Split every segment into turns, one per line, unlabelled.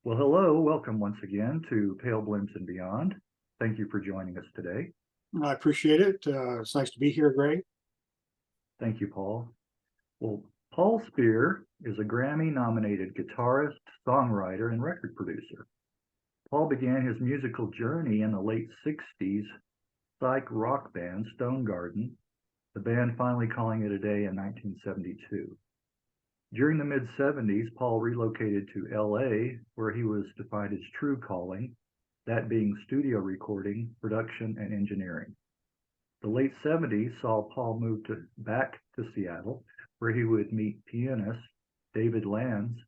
Well, hello, welcome once again to Pale Blooms and Beyond. Thank you for joining us today.
I appreciate it. It's nice to be here, Greg.
Thank you, Paul. Well, Paul Speer is a Grammy-nominated guitarist, songwriter, and record producer. Paul began his musical journey in the late 60s psych rock band Stone Garden, the band finally calling it a day in 1972. During the mid-70s, Paul relocated to LA, where he was to find his true calling, that being studio recording, production, and engineering. The late 70s saw Paul move back to Seattle, where he would meet pianist David Lanz,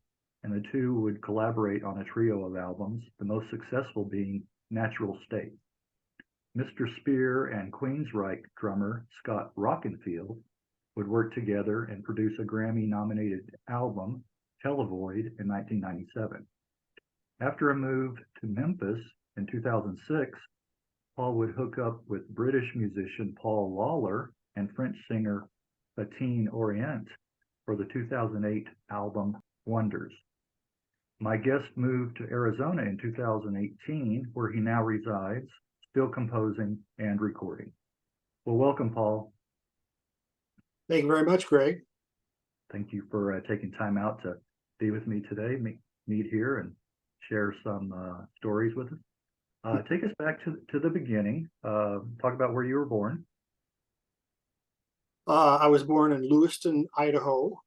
and the two would collaborate on a trio of albums, the most successful being Natural State. Mr. Speer and Queensryche drummer Scott Rockenfield would work together and produce a Grammy-nominated album, Televoid, in 1997. After a move to Memphis in 2006, Paul would hook up with British musician Paul Lawler and French singer Satine Orient for the 2008 album Wonders. My guest moved to Arizona in 2018, where he now resides, still composing and recording. Well, welcome, Paul.
Thank you very much, Greg.
Thank you for taking time out to be with me today, meet here and share some stories with us. Take us back to the beginning. Talk about where you were born.
I was born in Lewiston, Idaho,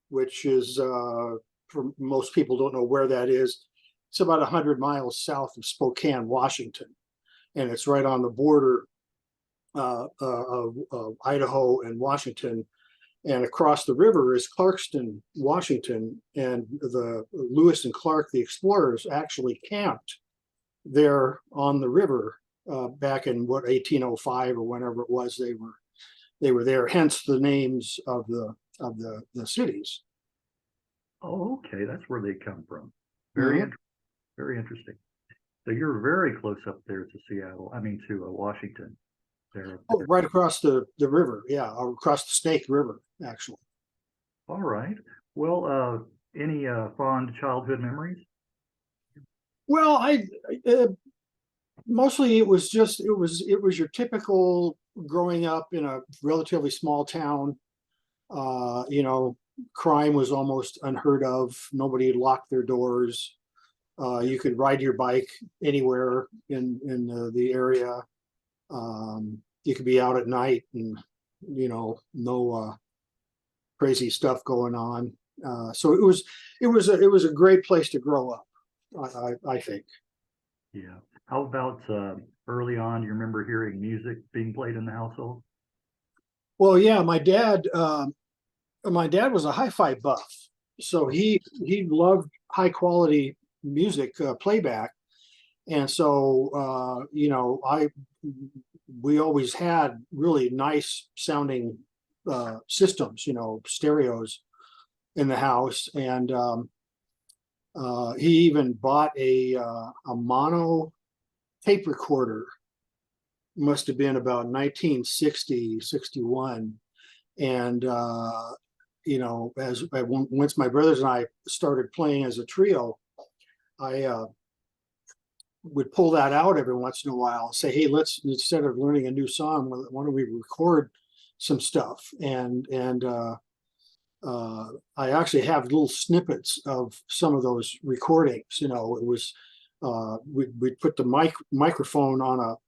which is, for most people don't know where that is. It's about 100 miles south of Spokane, Washington. And it's right on the border of Idaho and Washington, and across the river is Clarkston, Washington, and the Lewis and Clark, the explorers, actually camped there on the river back in 1805 or whenever it was they were there. Hence the names of the cities.
Oh, okay, that's where they come from. Very interesting. So you're very close up there to Seattle. I mean to Washington.
Oh, right across the river, yeah, across the Snake River, actually.
All right. Well, any fond childhood memories?
Well, mostly it was your typical growing up in a relatively small town. Crime was almost unheard of. Nobody locked their doors. You could ride your bike anywhere in the area. You could be out at night and no crazy stuff going on. So it was a great place to grow up, I think.
Yeah. How about early on? You remember hearing music being played in the household?
Well, yeah, my dad was a hi-fi buff, so he loved high quality music playback. And so, we always had really nice sounding systems, stereos in the house. And he even bought a mono tape recorder. Must have been about 1960, 61. And, once my brothers and I started playing as a trio, I would pull that out every once in a while and say, hey, let's, instead of learning a new song, why don't we record some stuff? And I actually have little snippets of some of those recordings. It was we'd put the microphone on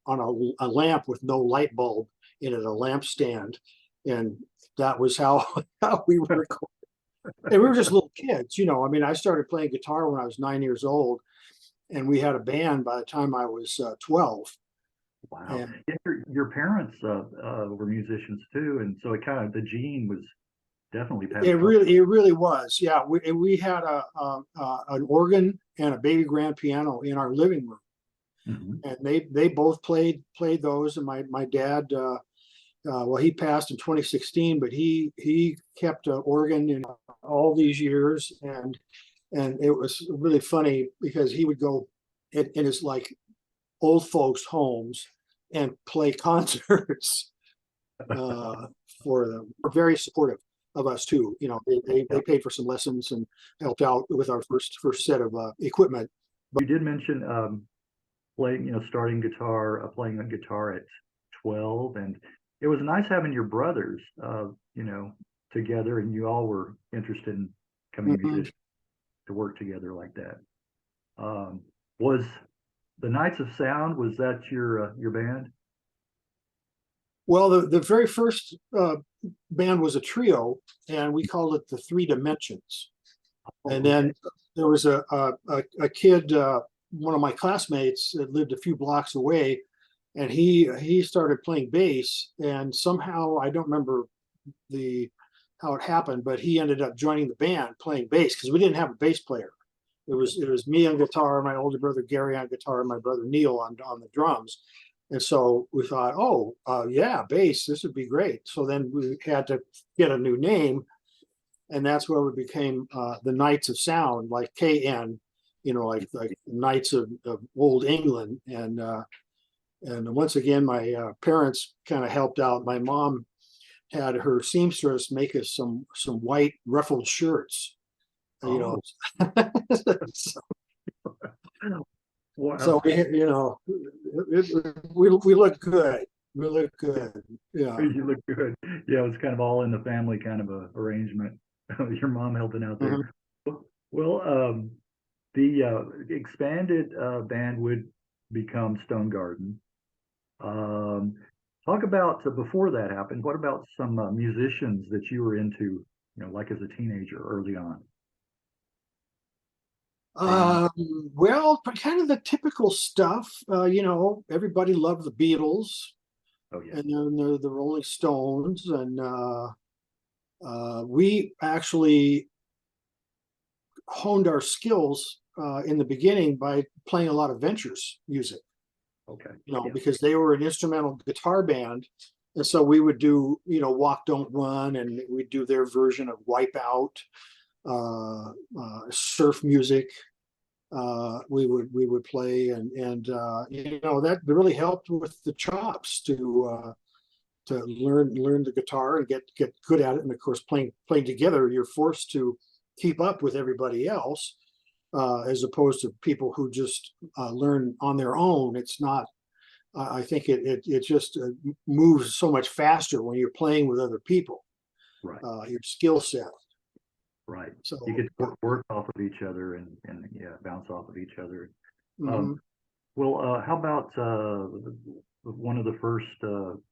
a lamp with no light bulb in it, a lamp stand, and that was how we were recording. And we were just little kids, I started playing guitar when I was 9 years old, and we had a band by the time I was 12.
Wow. And your parents were musicians too, and so the gene was definitely passed.
It really was. Yeah, we had an organ and a baby grand piano in our living room. Mm-hmm. And they both played those. And my dad, he passed in 2016, but he kept an organ in all these years, and it was really funny because he would go in his like old folks' homes and play concerts for them. Very supportive. of us too. You know, they paid for some lessons and helped out with our first set of equipment.
You did mention playing, starting guitar, playing a guitar at 12, and it was nice having your brothers, together, and you all were interested in becoming musicians to work together like that. Was the Knights of Sound, was that your band?
Well, the very first band was a trio, and we called it the Three Dimensions. And then there was a kid, one of my classmates that lived a few blocks away, and he started playing bass, and somehow, I don't remember how it happened, but he ended up joining the band playing bass because we didn't have a bass player. It was me on guitar, my older brother Gary on guitar, and my brother Neil on the drums. And so we thought, yeah, bass, this would be great. So then we had to get a new name, and that's where we became the Knights of Sound, like KN, like Knights of Old England. And once again, my parents kind of helped out. My mom had her seamstress make us some white ruffled shirts.
Wow.
So we look good. We look good. Yeah.
You look good. Yeah, it was kind of all in the family kind of a arrangement. Your mom helping out there. Well, the expanded band would become Stone Garden. Talk about before that happened. What about some musicians that you were into, like as a teenager early on?
Well, kind of the typical stuff. Everybody loved the Beatles.
Oh yeah.
And then the Rolling Stones, and we actually honed our skills in the beginning by playing a lot of Ventures music.
Okay.
Because they were an instrumental guitar band, and so we would do Walk Don't Run, and we'd do their version of Wipeout, surf music. We would play, and that really helped with the chops to learn the guitar and get good at it. And of course, playing together, you're forced to keep up with everybody else, as opposed to people who just learn on their own. It's not. I think it just moves so much faster when you're playing with other people.
Right.
Your skill set.
Right. So you get to work off of each other and bounce off of each other. Well, how about one of the first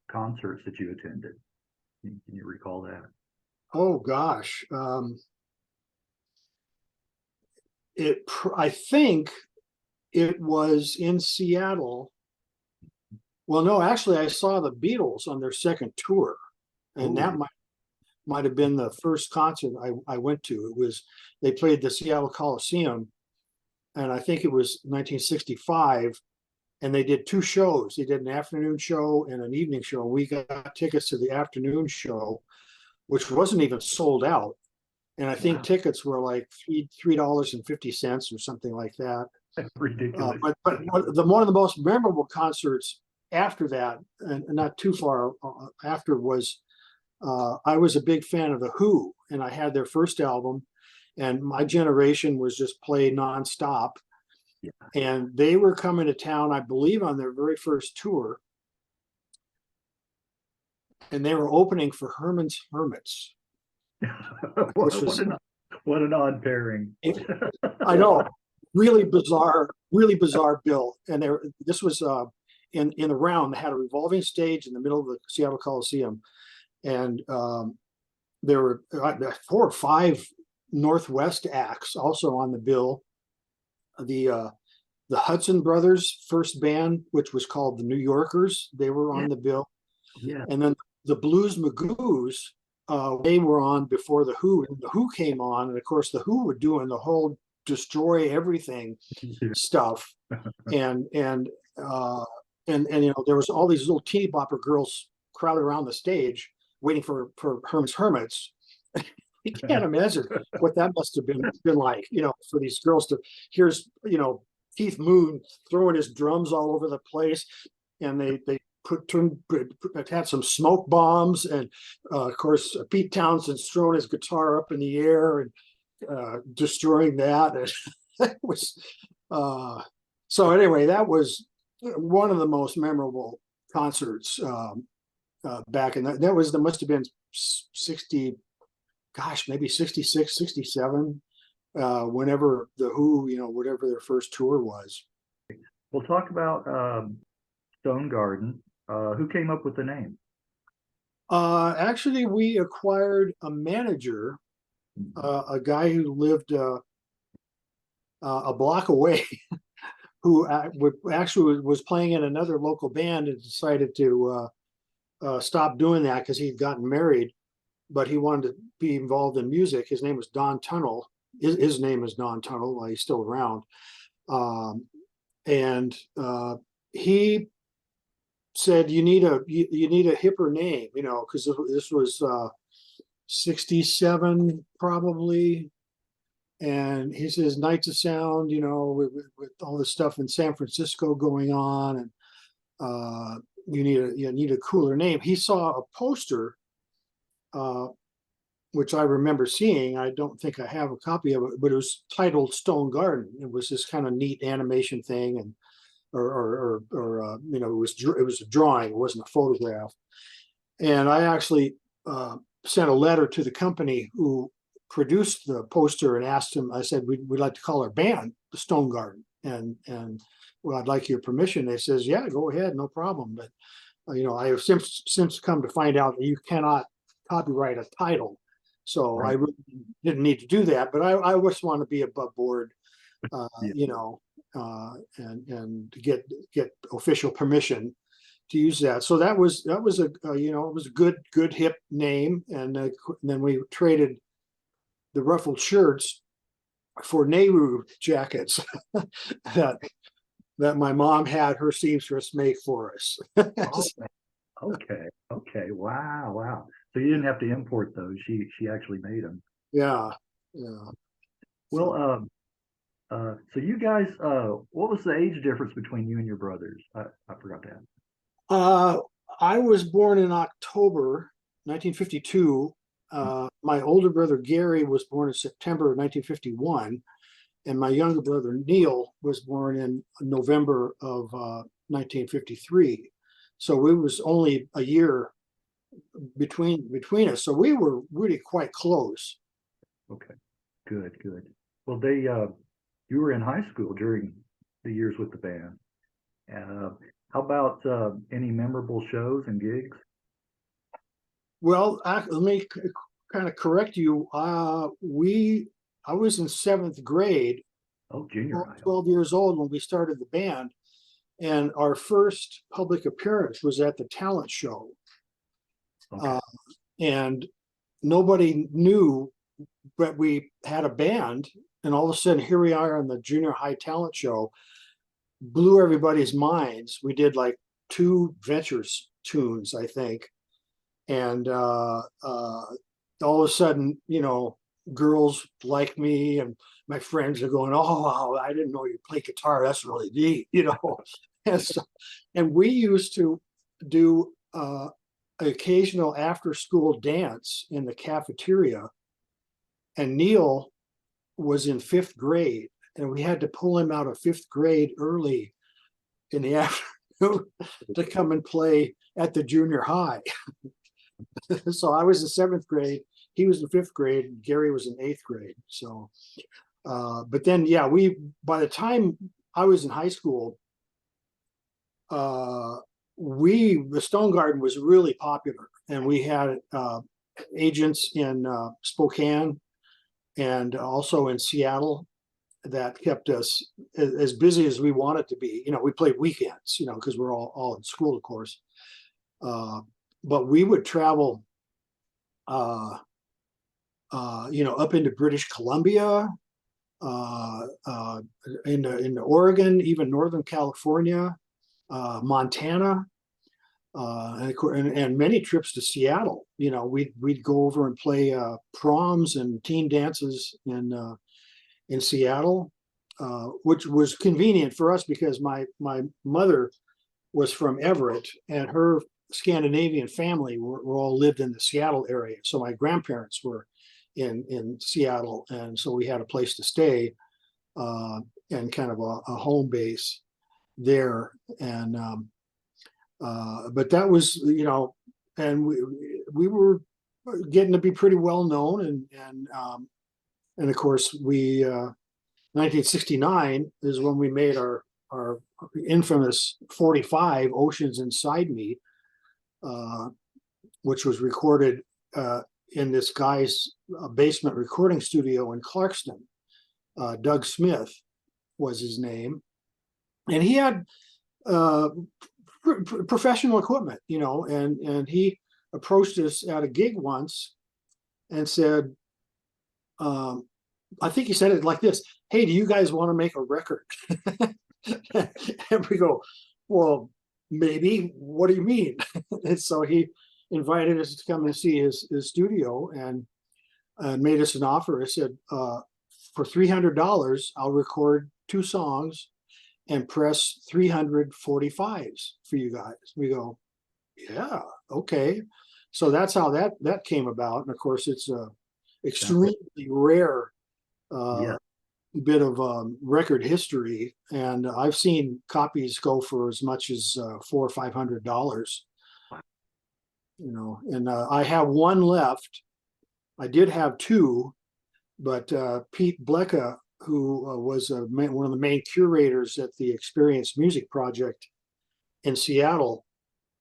concerts that you attended? Can you recall that?
Oh gosh, I think it was in Seattle. Well, no, actually, I saw the Beatles on their second tour, and that might have been the first concert I went to. They played the Seattle Coliseum, and I think it was 1965, and they did two shows. They did an afternoon show and an evening show. We got tickets to the afternoon show, which wasn't even sold out, and I think tickets were like $3.50 or something like that.
That's ridiculous.
But one of the most memorable concerts after that, and not too far after, was I was a big fan of The Who, and I had their first album, and my generation was just played nonstop. Yeah. And they were coming to town, I believe, on their very first tour, and they were opening for Herman's Hermits.
What an odd pairing.
I know, really bizarre bill. And this was in the round. They had a revolving stage in the middle of the Seattle Coliseum. And there were 4 or 5 Northwest acts also on the bill. The Hudson Brothers' first band, which was called the New Yorkers, they were on the bill. Yeah. And then the Blues Magoos, they were on before the Who. And the Who came on, and of course the Who were doing the whole destroy everything stuff. And there was all these little teeny bopper girls crowded around the stage waiting for Herman's Hermits. You can't imagine what that must have been like, for these girls to, here's, Keith Moon throwing his drums all over the place, and they had some smoke bombs, and of course Pete Townsend's throwing his guitar up in the air and destroying that. And it was so anyway, that was one of the most memorable concerts back in that must have been 60, gosh, maybe 66, 67, whenever the Who, whatever their first tour was.
We'll talk about Stone Garden. Who came up with the name?
Actually, we acquired a manager, a guy who lived a block away, who actually was playing in another local band and decided to stop doing that because he'd gotten married, but he wanted to be involved in music. His name was Don Tunnell. His name is Don Tunnell. He's still around. And he said, you need a hipper name, because this was 67 probably. And he says Nights of Sound, with all this stuff in San Francisco going on, and you need a cooler name. He saw a poster, which I remember seeing. I don't think I have a copy of it, but it was titled Stone Garden. It was this kind of neat animation thing, and it was a drawing. It wasn't a photograph. And I actually sent a letter to the company who produced the poster and asked him. I said, we'd like to call our band the Stone Garden, and well, I'd like your permission. They says, yeah, go ahead, no problem. But I have since come to find out that you cannot copyright a title, so right. I really didn't need to do that. But I just want to be above board, and to get official permission to use that. So that was it was a good hip name, and then we traded the ruffled shirts for Nehru jackets that my mom had her seamstress make for us.
Okay. Wow. So you didn't have to import those. She actually made them.
Yeah.
Well, so you guys, what was the age difference between you and your brothers? I forgot to ask.
I was born in October 1952. My older brother Gary was born in September of 1951, and my younger brother Neil was born in November of 1953. So it was only a year between us. So we were really quite close.
Okay, good. Well, you were in high school during the years with the band. How about any memorable shows and gigs?
Well, let me kind of correct you. I was in 7th grade.
Oh, junior high.
12 years old when we started the band, and our first public appearance was at the talent show. Okay. And nobody knew that we had a band, and all of a sudden here we are on the junior high talent show. Blew everybody's minds. We did like 2 Ventures tunes, I think. And all of a sudden, girls like me, and my friends are going, oh, wow, I didn't know you play guitar. That's really neat, and we used to do occasional after-school dance in the cafeteria. And Neil was in 5th grade, and we had to pull him out of 5th grade early in the afternoon to come and play at the junior high. So I was in 7th grade, he was in 5th grade, and Gary was in 8th grade. So, but then, yeah, by the time I was in high school, the Stone Garden was really popular, and we had agents in Spokane and also in Seattle that kept us as busy as we wanted to be. We played weekends, because we're all in school, of course. But we would travel, up into British Columbia, into Oregon, even Northern California, Montana, and many trips to Seattle. We'd go over and play proms and teen dances in Seattle, which was convenient for us because my mother was from Everett, and her Scandinavian family were all lived in the Seattle area. So my grandparents were in Seattle, and so we had a place to stay, and kind of a home base there. And but that was, and we were getting to be pretty well known, and of course we 1969 is when we made our infamous 45 Oceans Inside Me, which was recorded in this guy's basement recording studio in Clarkston. Doug Smith was his name, and he had professional equipment, and he approached us at a gig once and said, I think he said it like this: "Hey, do you guys want to make a record?" And we go, "Well, maybe. What do you mean?" And so he invited us to come and see his studio, and made us an offer. I said, for $300, I'll record 2 songs and press 345s for you guys. We go, "Yeah, okay." So that's how that came about. And of course, it's a extremely rare
Yeah.
bit of record history, and I've seen copies go for as much as $400 or $500. And I have one left. I did have 2, but Pete Blecka, who was one of the main curators at the Experience Music Project in Seattle,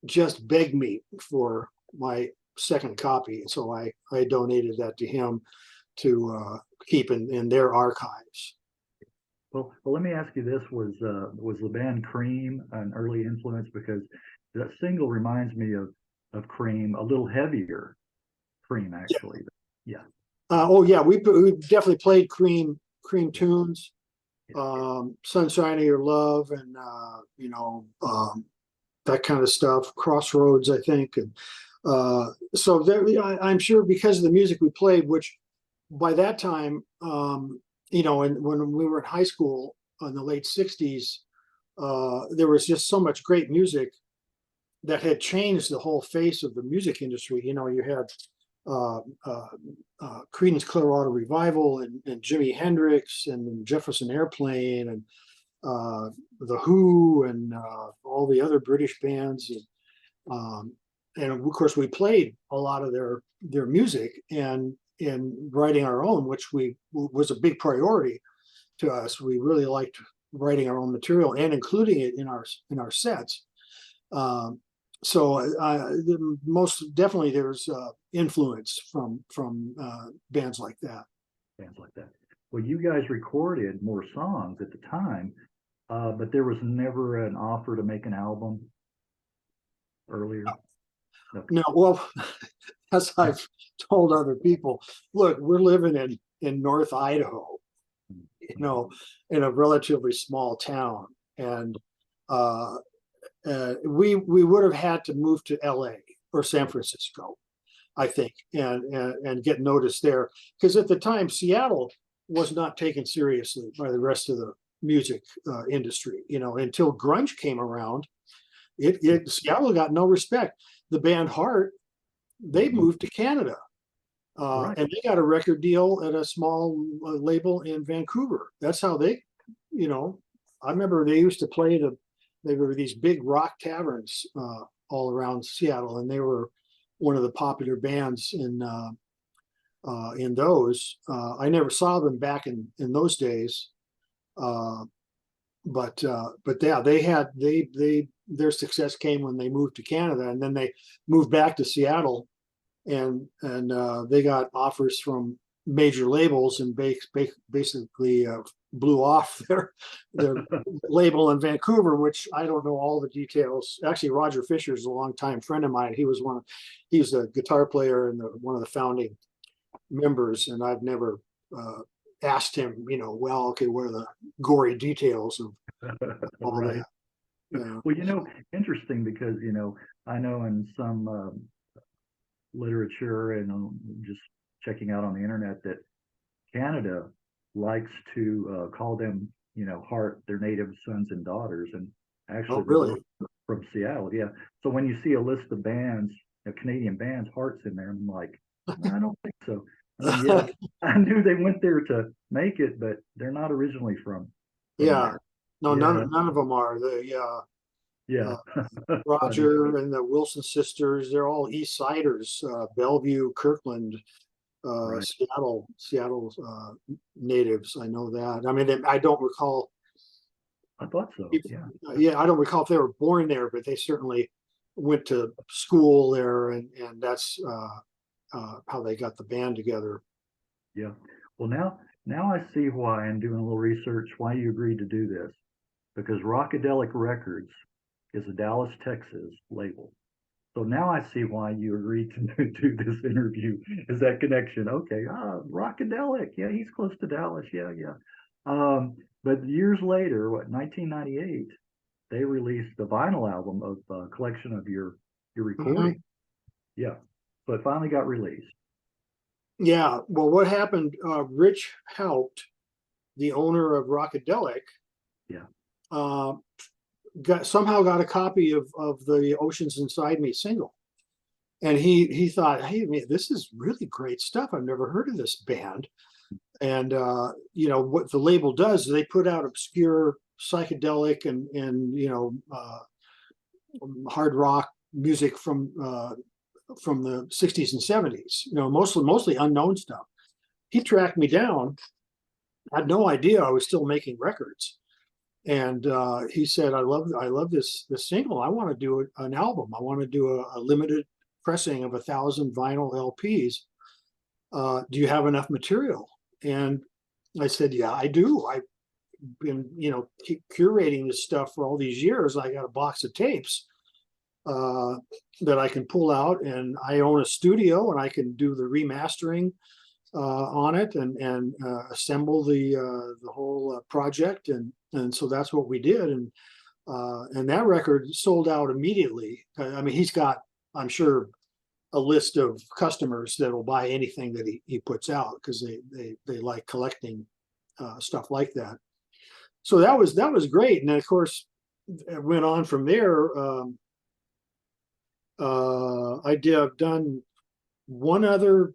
just begged me for my second copy. So I donated that to him to keep in their archives.
Well, let me ask you this: was the band Cream an early influence? Because that single reminds me of Cream, a little heavier Cream, actually. Yeah.
Oh yeah, we definitely played Cream tunes, "Sunshine of Your Love," and that kind of stuff. "Crossroads," I think, and so there, I'm sure because of the music we played, which by that time, and when we were in high school in the late '60s, there was just so much great music that had changed the whole face of the music industry. You had Creedence Clearwater Revival, and Jimi Hendrix, and Jefferson Airplane, and the Who, and all the other British bands, and of course we played a lot of their music, and in writing our own, which was a big priority to us. We really liked writing our own material and including it in our sets. So most definitely there's influence from bands like that.
Bands like that. Well, you guys recorded more songs at the time, but there was never an offer to make an album earlier.
No, well, as I've told other people, look, we're living in North Idaho, in a relatively small town, and we would have had to move to LA or San Francisco, I think, and get noticed there, because at the time Seattle was not taken seriously by the rest of the music industry. Until grunge came around, Seattle got no respect. The band Heart, they moved to Canada,
Right.
and they got a record deal at a small label in Vancouver. That's how they, I remember they used to play they were these big rock taverns all around Seattle, and they were one of the popular bands in those. I never saw them back in those days, but yeah, their success came when they moved to Canada, and then they moved back to Seattle, and they got offers from major labels, and basically blew off their label in Vancouver, which I don't know all the details. Actually, Roger Fisher is a longtime friend of mine. He was a guitar player and one of the founding members, and I've never asked him, well, okay, what are the gory details of all
Right.
that? Yeah.
Well, interesting, because I know in some literature and just checking out on the internet that Canada likes to call them, Heart, their native sons and daughters, and
Oh,
actually
really?
From Seattle, yeah. So when you see a list of bands, Canadian bands, Heart's in there, I'm like, I don't think so. I mean, yes, I knew they went there to make it, but they're not originally from
Yeah,
there.
no,
Yeah,
none of them are.
yeah.
Uh,
Funny.
Roger and the Wilson sisters, they're all East Siders, Bellevue, Kirkland,
Right.
Seattle natives. I know that. I mean, I don't recall.
I thought so.
If,
Yeah.
yeah, I don't recall if they were born there, but they certainly went to school there, and that's how they got the band together.
Yeah. Well, now I see why, and doing a little research, why you agreed to do this. Because Rockadelic Records is a Dallas, Texas label. So now I see why you agreed to do this interview. Is that connection? Okay. Rockadelic. Yeah, he's close to Dallas. Yeah, yeah. But years later, what, 1998, they released the vinyl album of a collection of your
Mhm.
recording. Yeah. So it finally got released.
Yeah. Well, what happened? Rich Haupt, the owner of Rockadelic,
Yeah.
uh, somehow got a copy of the Oceans Inside Me single, and he thought, hey, man, this is really great stuff. I've never heard of this band. And what the label does is they put out obscure psychedelic and hard rock music from the 60s and 70s, mostly unknown stuff. He tracked me down. I had no idea I was still making records. And he said, I love this single. I want to do an album. I want to do a limited pressing of 1,000 vinyl LPs. Do you have enough material? And I said, yeah, I do. I've been, keep curating this stuff for all these years. I got a box of tapes that I can pull out, and I own a studio, and I can do the remastering on it and assemble the whole project, and so that's what we did, and that record sold out immediately. I mean, he's got, I'm sure, a list of customers that will buy anything that he puts out because they like collecting stuff like that. So that was great, and then of course it went on from there. I've done one other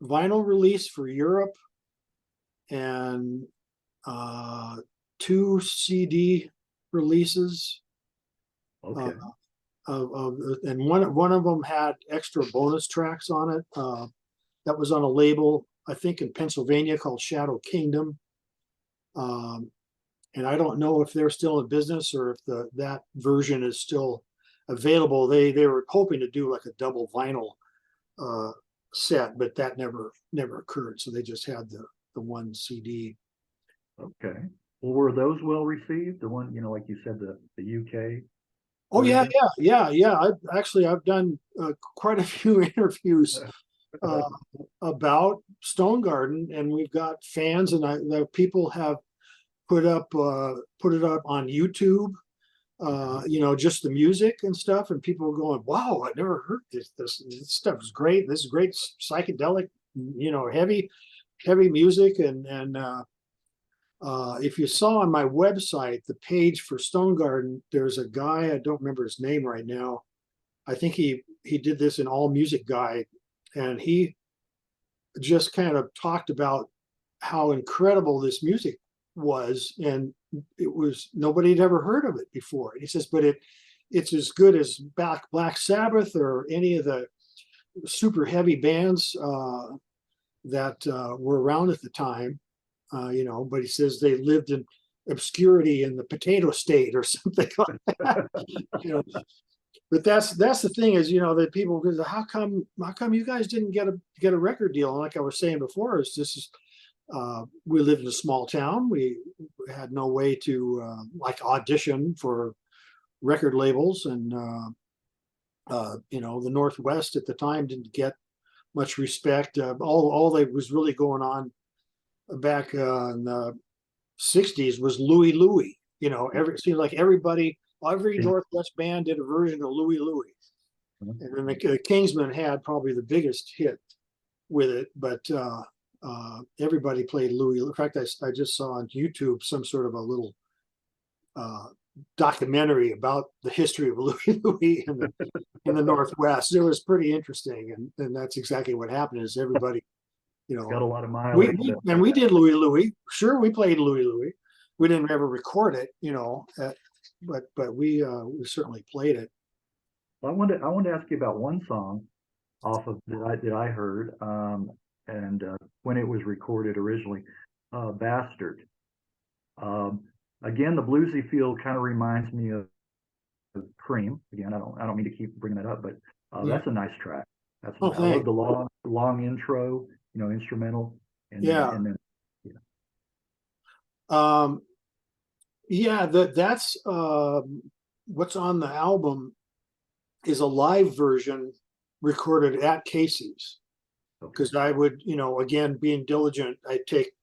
vinyl release for Europe and two CD releases.
Okay.
And one of them had extra bonus tracks on it. That was on a label, I think, in Pennsylvania called Shadow Kingdom. And I don't know if they're still in business or if that version is still available. They were hoping to do like a double vinyl set, but that never occurred. So they just had the one CD.
Okay. Well, were those well received? The one, like you said, the UK
Oh yeah,
version?
yeah. I've done quite a few interviews about Stone Garden, and we've got fans, and the people have put it up on YouTube. Just the music and stuff, and people are going, "Wow, I never heard this. This stuff is great. This is great psychedelic, heavy music." And if you saw on my website the page for Stone Garden, there's a guy, I don't remember his name right now. I think he did this in All Music Guide, and he just kind of talked about how incredible this music was, and it was, nobody had ever heard of it before. He says, but it's as good as Black Sabbath or any of the super heavy bands that were around at the time. But he says they lived in obscurity in the potato state or something like that. But that's the thing is, that people go, how come you guys didn't get a record deal? And like I was saying before, we lived in a small town. We had no way to audition for record labels, and the Northwest at the time didn't get much respect. All that was really going on back in the 60s was Louie Louie. It seemed like every Northwest band did a version of Louie Louie. And then the Kingsmen had probably the biggest hit with it, but everybody played Louie. In fact, I just saw on YouTube some sort of a little documentary about the history of Louie Louie in the Northwest. It was pretty interesting, and that's exactly what happened. Is everybody,
Got a lot of
we
mileage.
we did Louie Louie. Sure, we played Louie Louie. We didn't ever record it, but we certainly played it.
I wanted to ask you about one song off of that I heard, and when it was recorded originally, "Bastard." Um, Again, the bluesy feel kind of reminds me of Cream. Again, I don't mean to keep bringing that up, but that's a nice track. I love
Thanks.
the long intro, instrumental, and
Yeah.
then
Yeah, that's what's on the album is a live version recorded at Casey's. Because I would, again, being diligent, I'd take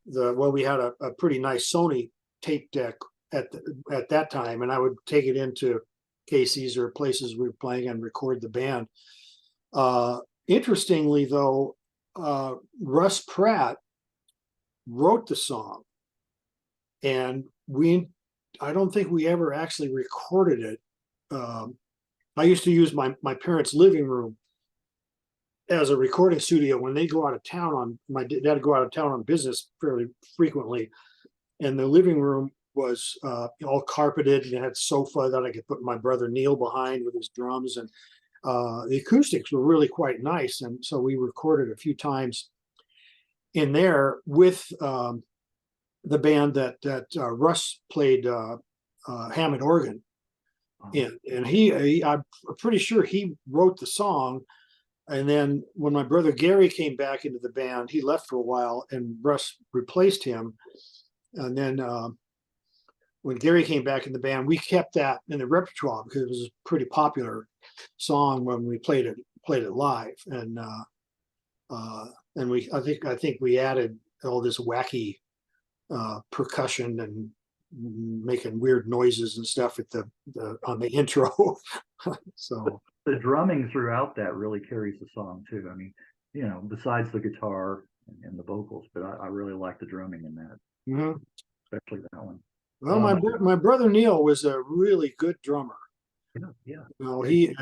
we had a pretty nice Sony tape deck at that time, and I would take it into Casey's or places we were playing and record the band. Interestingly, though, Russ Pratt wrote the song, and I don't think we ever actually recorded it. I used to use my parents' living room as a recording studio when they go out of town my dad would go out of town on business fairly frequently, and the living room was all carpeted and it had sofa that I could put my brother Neil behind with his drums, and the acoustics were really quite nice, and so we recorded a few times in there with the band that Russ played Hammond organ in, and I'm pretty sure he wrote the song. And then when my brother Gary came back into the band, he left for a while and Russ replaced him. And then when Gary came back in the band, we kept that in the repertoire because it was a pretty popular song when we played it live. And I think we added all this wacky percussion and making weird noises and stuff at on the intro. So
the drumming throughout that really carries the song too. I mean, besides the guitar and the vocals, but I really like the drumming in that, especially that one.
Well, my brother Neil was a really good drummer.
Yeah.
He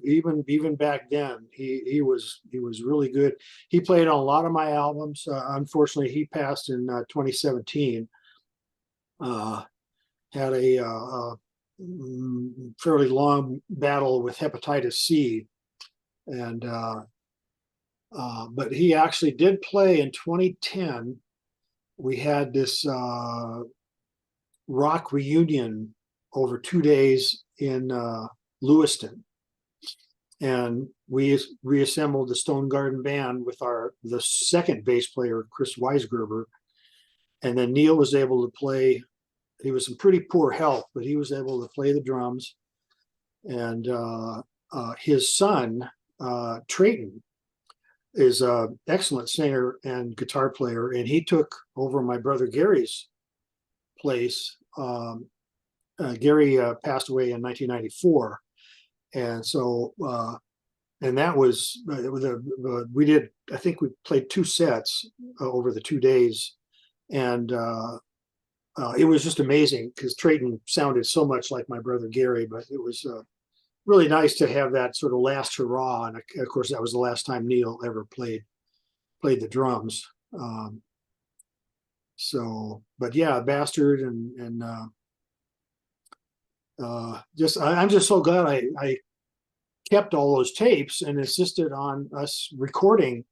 even back then he was really good. He played on a lot of my albums. Unfortunately, he passed in 2017. Had a fairly long battle with hepatitis C, and but he actually did play in 2010. We had this rock reunion over 2 days in Lewiston, and we reassembled the Stone Garden Band with the second bass player, Chris Weisgerber, and then Neil was able to play. He was in pretty poor health, but he was able to play the drums. And his son, Trayton, is an excellent singer and guitar player, and he took over my brother Gary's place. Gary passed away in 1994, and so and that was we did. I think we played 2 sets over the 2 days, and it was just amazing because Trayton sounded so much like my brother Gary, but it was really nice to have that sort of last hurrah. And of course, that was the last time Neil ever played the drums. But yeah, Bastard and I'm just so glad I kept all those tapes and insisted on us recording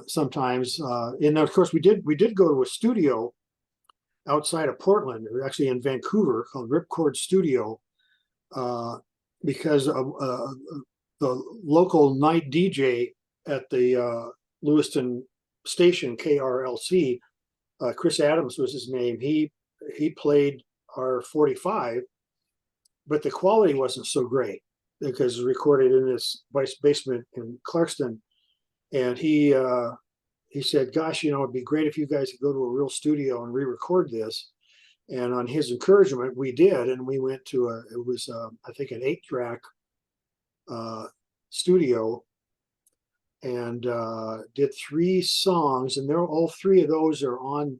sometimes. And of course, we did go to a studio outside of Portland, or actually in Vancouver, called Ripcord Studio, because of the local night DJ at the Lewiston station, KRLC, Chris Adams was his name. He played our 45, but the quality wasn't so great because it was recorded in this basement in Clarkston. And he said, gosh, it'd be great if you guys could go to a real studio and re-record this. And on his encouragement, we did. And we went to I think an 8-track studio, and did 3 songs. And all 3 of those are on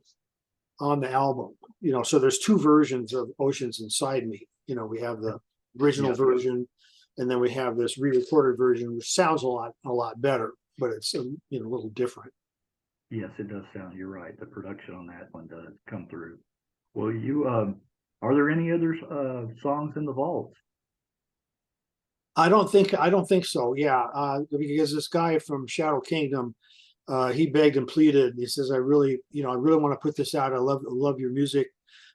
on the album. So there's two versions of Oceans Inside Me. We have the original version, and then we have this re-recorded version, which sounds a lot better, but it's a little different.
Yes, it does sound. You're right. The production on that one does come through. Well, are there any other songs in the vaults?
I don't think so. Yeah, because this guy from Shadow Kingdom, he begged and pleaded. He says, I really want to put this out. I love your music,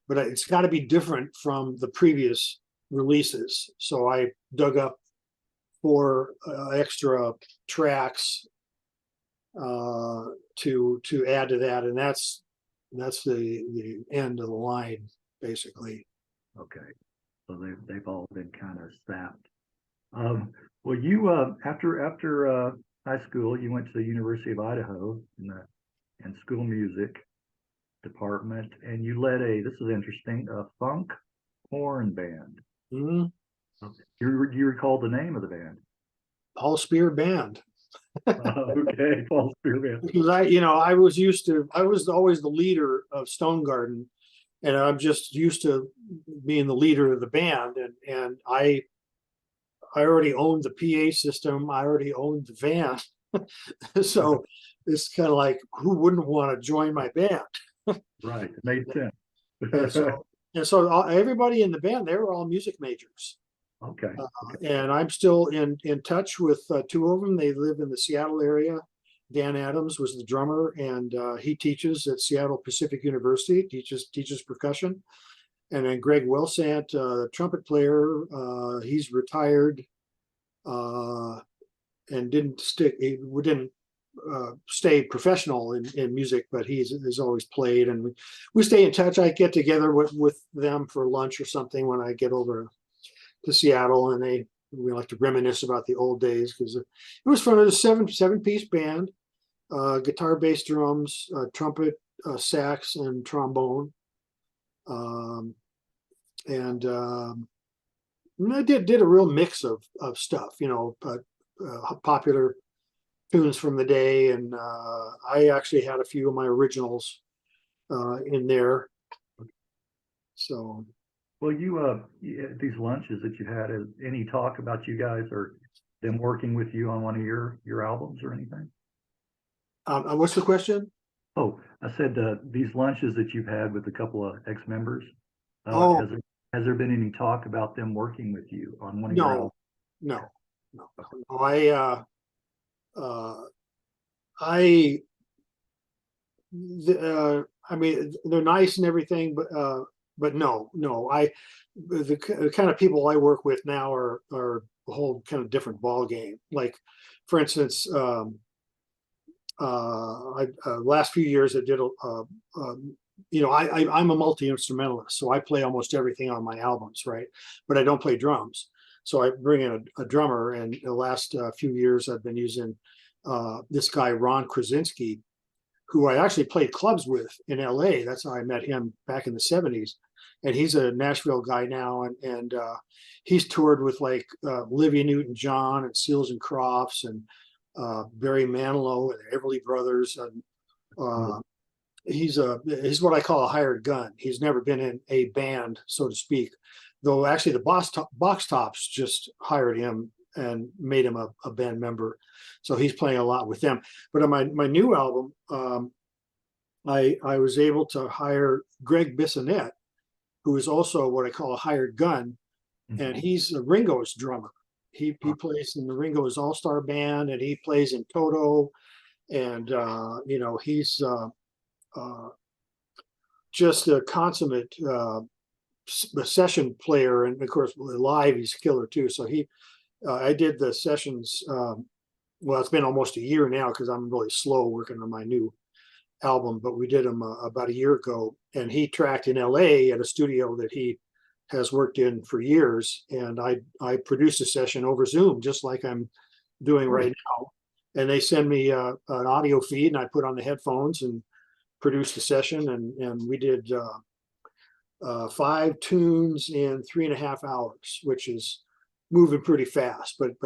but it's got to be different from the previous releases. So I dug up 4 extra tracks to add to that, and that's the end of the line, basically.
Okay, so they've all been kind of sapped. Well, you after high school, you went to the University of Idaho in school music department, and you led this is interesting, a funk horn band.
Mm-hmm.
You recall the name of the band?
Paul Speer Band.
Okay, Paul Speer Band.
Because I was always the leader of Stone Garden, and I'm just used to being the leader of the band, and I already owned the PA system. I already owned the van. So it's kind of like, who wouldn't want to join my band?
Right. It made sense.
and so everybody in the band, they were all music majors.
Okay.
And I'm still in touch with 2 of them. They live in the Seattle area. Dan Adams was the drummer, and he teaches at Seattle Pacific University, teaches percussion. And then Greg Wellsant, trumpet player, he's retired and didn't stay professional in music, but he's always played, and we stay in touch. I get together with them for lunch or something when I get over to Seattle, and we like to reminisce about the old days, because it was fun. It was a 7-piece band, guitar, bass, drums, trumpet, sax, and trombone. And I did a real mix of stuff, popular tunes from the day, and I actually had a few of my originals in there. So,
well, these lunches that you had, is any talk about you guys or them working with you on one of your albums or anything?
What's the question?
Oh, I said these lunches that you've had with a couple of ex-members. Has there been any talk about them working with you on one of your albums?
No. I mean, they're nice and everything, but no. The kind of people I work with now are a whole kind of different ball game. Like, for instance, last few years I did I'm a multi-instrumentalist, so I play almost everything on my albums, right? But I don't play drums. So I bring in a drummer, and the last few years I've been using this guy, Ron Krasinski, who I actually played clubs with in LA. That's how I met him back in the 70s. And he's a Nashville guy now, and he's toured with like Olivia Newton-John and Seals and Crofts and Barry Manilow and Everly Brothers. And he's what I call a hired gun. He's never been in a band, so to speak, though actually the Box Tops just hired him and made him a band member. So he's playing a lot with them. But on my new album, I was able to hire Greg Bissonette, who is also what I call a hired gun, and he's Ringo's drummer. He plays in the Ringo's All-Star Band, and he plays in Toto, and he's just a consummate session player, and of course live he's killer too. So I did the sessions. Well, it's been almost a year now because I'm really slow working on my new album, but we did them about a year ago, and he tracked in LA at a studio that he has worked in for years, and I produced a session over Zoom just like I'm doing right now, and they send me an audio feed, and I put on the headphones and produced a session, and we did 5 tunes in 3.5 hours, which is moving pretty fast. But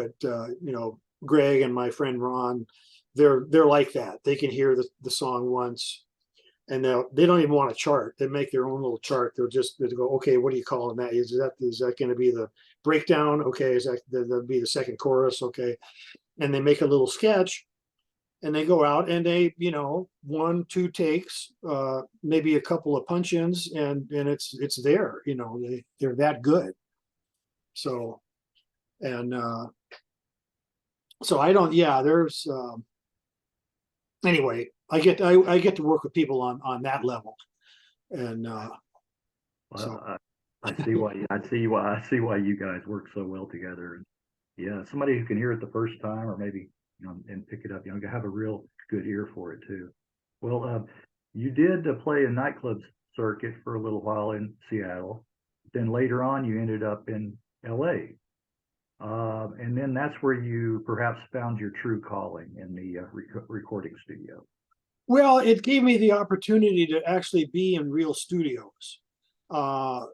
Greg and my friend Ron, they're like that. They can hear the song once, and they don't even want a chart. They make their own little chart. They'll go, okay, what are you calling that? Is that going to be the breakdown? Okay, is that'll be the second chorus? Okay, and they make a little sketch, and they go out and they, 1-2 takes, maybe a couple of punch-ins, and it's there. They're that good. So, and so I don't. Yeah, there's. Anyway, I get to work with people on that level, and
Well,
so
I see why you guys work so well together. And yeah, somebody who can hear it the first time, or maybe and pick it up, have a real good ear for it too. Well, you did play a nightclub circuit for a little while in Seattle. Then later on, you ended up in LA. And then that's where you perhaps found your true calling in the recording studio.
well, it gave me the opportunity to actually be in real studios. A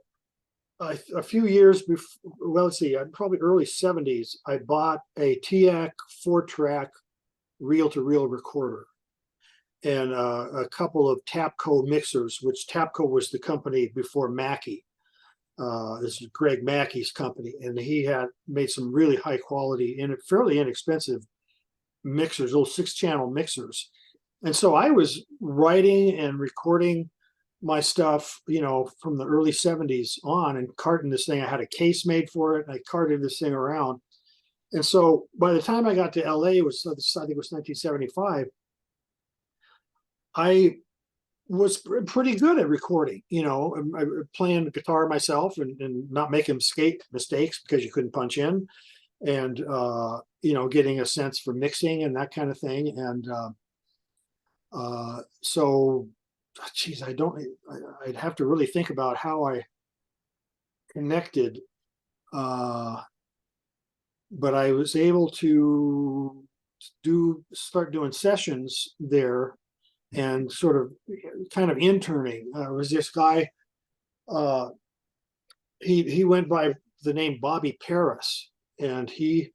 few years before, well, let's see, probably early 70s, I bought a TAC 4-track reel-to-reel recorder and a couple of Tapco mixers, which Tapco was the company before Mackie. This is Greg Mackey's company, and he had made some really high quality and fairly inexpensive mixers, little 6-channel mixers. And so I was writing and recording my stuff, from the early 70s on, and carting this thing. I had a case made for it, and I carted this thing around. And so by the time I got to LA, I think it was 1975, I was pretty good at recording, playing the guitar myself and not making mistakes because you couldn't punch in, and getting a sense for mixing and that kind of thing. And so, geez, I'd have to really think about how I connected, but I was able to start doing sessions there, and sort of kind of interning. Was this guy, he went by the name Bobby Paris, and he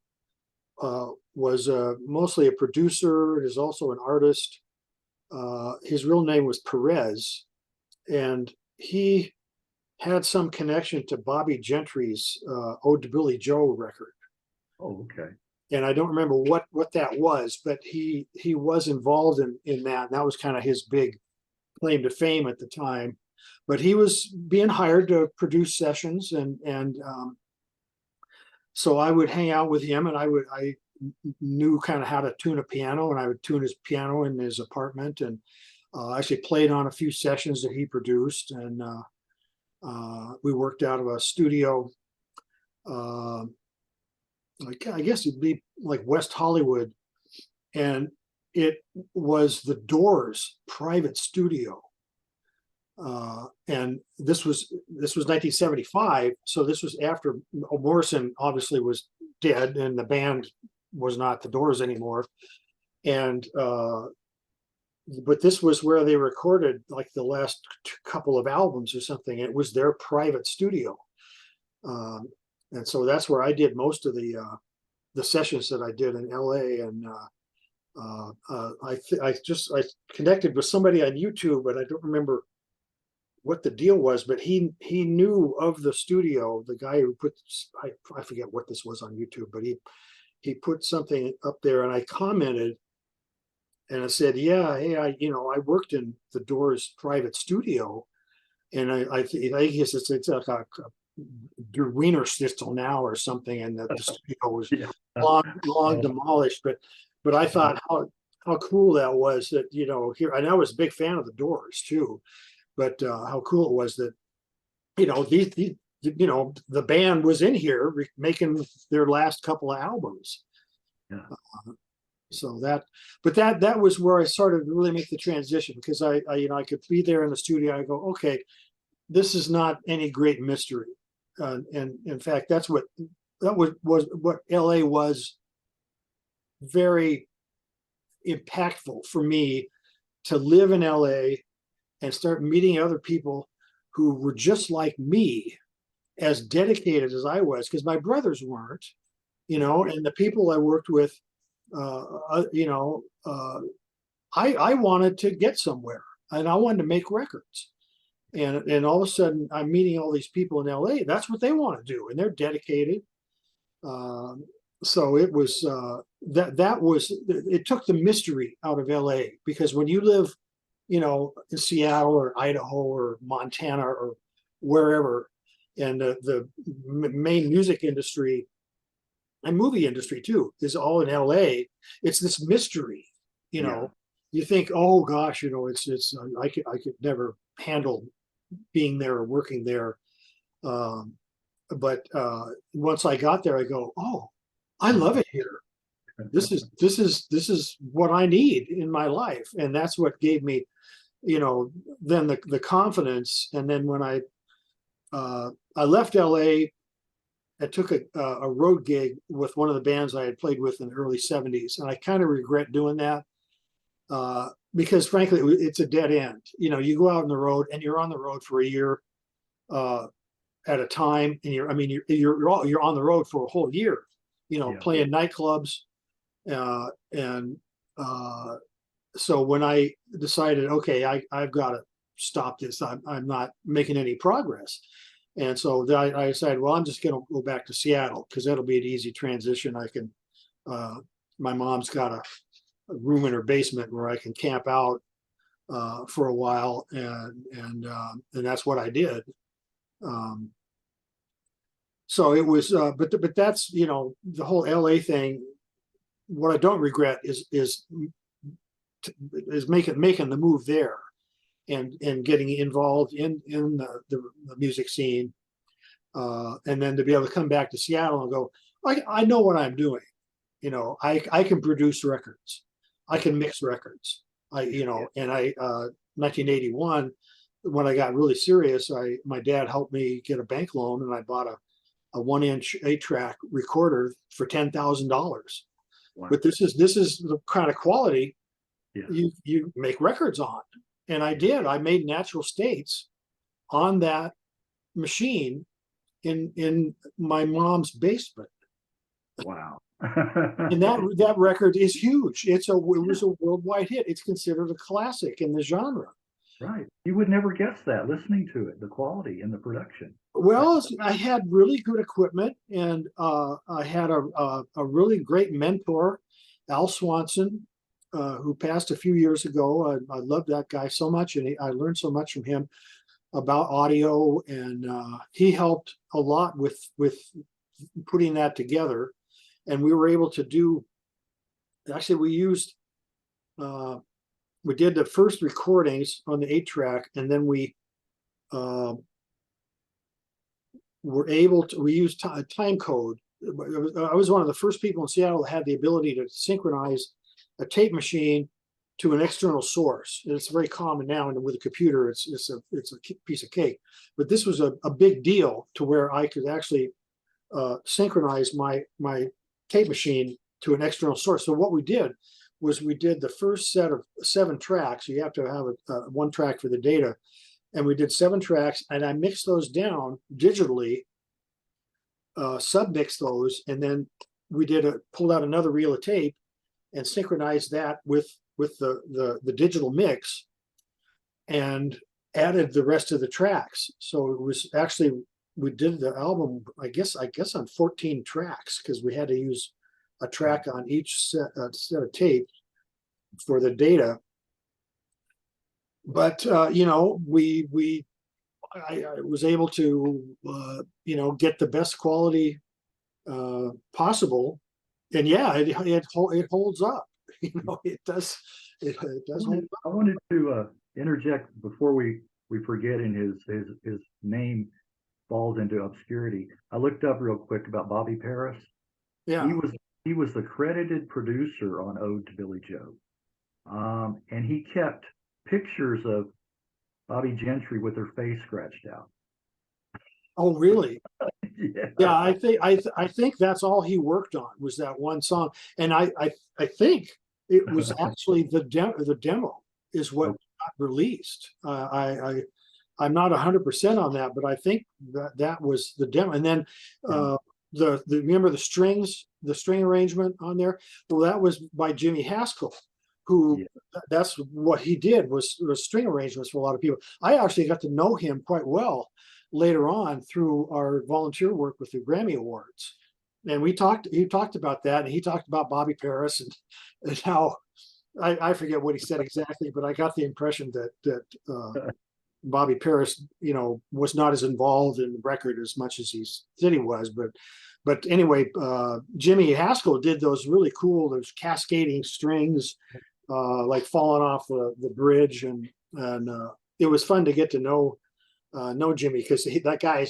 was mostly a producer. He's also an artist. His real name was Perez, and he had some connection to Bobby Gentry's Ode to Billy Joe record.
Oh, okay.
And I don't remember what that was, but he was involved in that. And that was kind of his big claim to fame at the time. But he was being hired to produce sessions, and so I would hang out with him, and I knew kind of how to tune a piano, and I would tune his piano in his apartment, and actually played on a few sessions that he produced, and we worked out of a studio. I guess it'd be like West Hollywood, and it was the Doors' private studio. And this was 1975, so this was after Morrison obviously was dead, and the band was not the Doors anymore. And but this was where they recorded like the last couple of albums or something. It was their private studio. And so that's where I did most of the sessions that I did in LA. And I connected with somebody on YouTube, but I don't remember what the deal was. But he knew of the studio, the guy who put, I forget what this was on YouTube, but he put something up there, and I commented, and I said, yeah, hey, I worked in the Doors' private studio, and I guess it's like a Der Wiener Schnitzel now or something, and the studio was long demolished. But I thought how cool that was that, here, and I was a big fan of the Doors too, but how cool it was that, these the band was in here making their last couple of albums.
Yeah.
So that was where I started to really make the transition, because I could be there in the studio. I go, okay, this is not any great mystery. And in fact, that was what LA was, very impactful for me, to live in LA and start meeting other people who were just like me, as dedicated as I was, because my brothers weren't, and the people I worked with, I wanted to get somewhere, and I wanted to make records. And all of a sudden, I'm meeting all these people in LA. That's what they want to do, and they're dedicated. So it was it took the mystery out of LA, because when you live, in Seattle or Idaho or Montana or wherever, and the main music industry and movie industry too is all in LA, it's this mystery. You think, oh gosh, it's I could never handle being there or working there. But once I got there, I go, oh, I love it here. This is what I need in my life, and that's what gave me, then the confidence. And then when I left LA, I took a road gig with one of the bands I had played with in the early '70s, and I kind of regret doing that, because frankly, it's a dead end. You go out on the road, and you're on the road for a year at a time, and you're on the road for a whole year, playing nightclubs, and so when I decided, okay, I've got to stop this. I'm not making any progress. And so I decided, well, I'm just going to go back to Seattle, because that'll be an easy transition. I can, my mom's got a room in her basement where I can camp out for a while, and that's what I did. So it was, but that's, the whole LA thing. What I don't regret is making the move there, and getting involved in the music scene, and then to be able to come back to Seattle and go, I know what I'm doing. I can produce records, I can mix records. And 1981, when I got really serious, my dad helped me get a bank loan, and I bought a 1-inch 8-track recorder for $10,000. Wow. But this is the kind of quality you make records on. And I did. I made natural states on that machine in my mom's basement.
Wow.
And that record is huge. It was a worldwide hit. It's considered a classic in the genre.
Right. You would never guess that listening to it, the quality and the production.
Well, I had really good equipment, and I had a really great mentor, Al Swanson, who passed a few years ago. I loved that guy so much, and I learned so much from him about audio, and he helped a lot with putting that together. And we were able to do, actually we did the first recordings on the 8-track, and then we we used a time code. I was one of the first people in Seattle that had the ability to synchronize a tape machine to an external source. And it's very common now, and with a computer, it's a piece of cake. But this was a big deal, to where I could actually synchronize my tape machine to an external source. So what we did was we did the first set of 7 tracks. You have to have one track for the data. And we did 7 tracks, and I mixed those down digitally, submixed those, and then we pulled out another reel of tape and synchronized that with the digital mix, and added the rest of the tracks. So it was actually, we did the album, I guess on 14 tracks, because we had to use a track on each set of tape for the data. But I was able to get the best quality possible, and it holds up. It does hold up.
I wanted to interject before we forget, and his name falls into obscurity. I looked up real quick about Bobby Paris.
Yeah,
he was the credited producer on Ode to Billy Joe, and he kept pictures of Bobby Gentry with her face scratched out.
Oh, really?
Yeah.
I think that's all he worked on, was that one song, and I think it was actually the demo is what got released. I'm not 100% on that, but I think that was the demo. And then remember the string arrangement on there? Well, that was by Jimmy Haskell, who
Yeah.
that's what he did was string arrangements for a lot of people. I actually got to know him quite well later on through our volunteer work with the Grammy Awards. And he talked about that, and he talked about Bobby Paris and how I forget what he said exactly, but I got the impression that Bobby Paris, was not as involved in the record as much as he said he was. But anyway, Jimmy Haskell did those really cool, those cascading strings, like falling off the bridge, and it was fun to get to know Jimmy, because that guy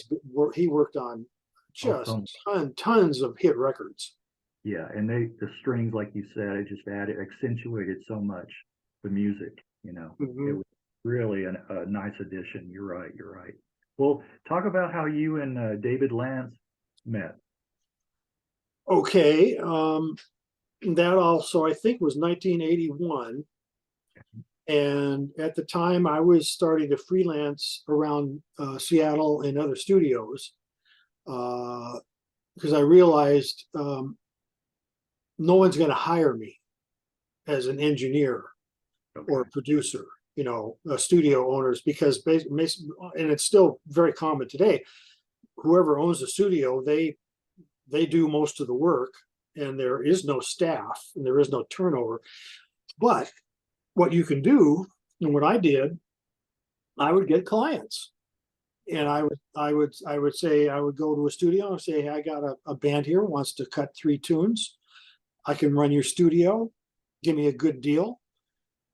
he worked on just tons of hit records.
Yeah, and the strings, like you said, it just accentuated so much the music.
Mm-hmm.
It was really a nice addition. You're right. Well, talk about how you and David Lanz met.
Okay, that also I think was 1981, and at the time I was starting to freelance around Seattle and other studios, because I realized no one's going to hire me as an engineer or a producer, studio owners, because and it's still very common today. Whoever owns the studio, they do most of the work, and there is no staff and there is no turnover. But what you can do, and what I did, I would get clients, and I would say, I would go to a studio and say, hey, I got a band here wants to cut 3 tunes. I can run your studio, give me a good deal,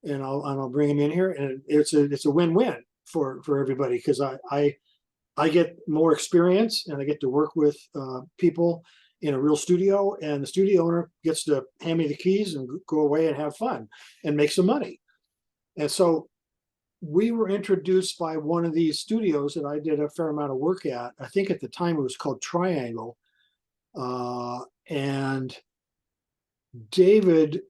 and I'll bring them in here, and it's a win-win for everybody, because I get more experience, and I get to work with people in a real studio, and the studio owner gets to hand me the keys and go away and have fun and make some money. And so we were introduced by one of these studios that I did a fair amount of work at. I think at the time it was called Triangle, and David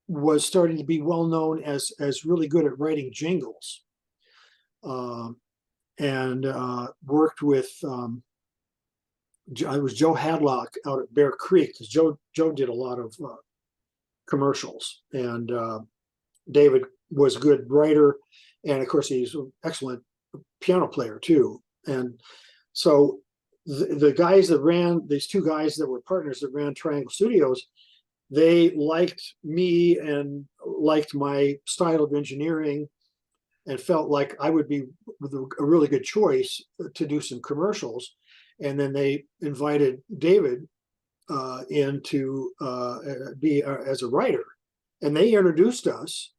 was starting to be well known as really good at writing jingles, and worked with I was Joe Hadlock out at Bear Creek, because Joe did a lot of commercials, and David was a good writer, and of course he's an excellent piano player too. And so the guys that ran, these 2 guys that were partners that ran Triangle Studios, they liked me and liked my style of engineering, and felt like I would be a really good choice to do some commercials. And then they invited David in to be as a writer, and they introduced us.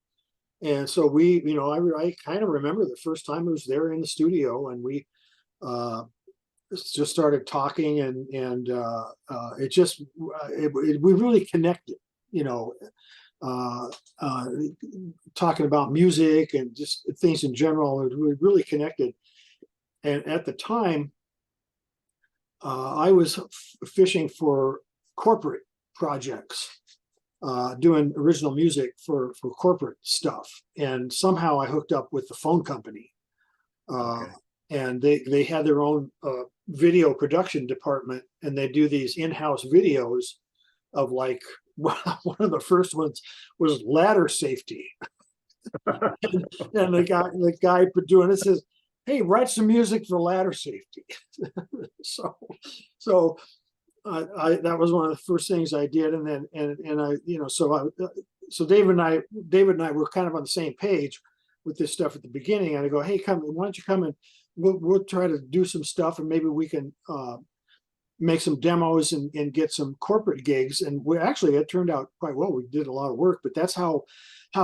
And so we, I kind of remember the first time I was there in the studio, and we just started talking, and it just we really connected, talking about music and just things in general. We really connected. And at the time, I was fishing for corporate projects, doing original music for corporate stuff, and somehow I hooked up with the phone company, and they had their own video production department, and they do these in-house videos of, like, one of the first ones was ladder safety. and the guy doing it says, hey, write some music for ladder safety. so that was one of the first things I did. And then I so David and I were kind of on the same page with this stuff at the beginning. And I go, hey, why don't you come and we'll try to do some stuff, and maybe we can make some demos and get some corporate gigs. And it turned out quite well. We did a lot of work, but that's how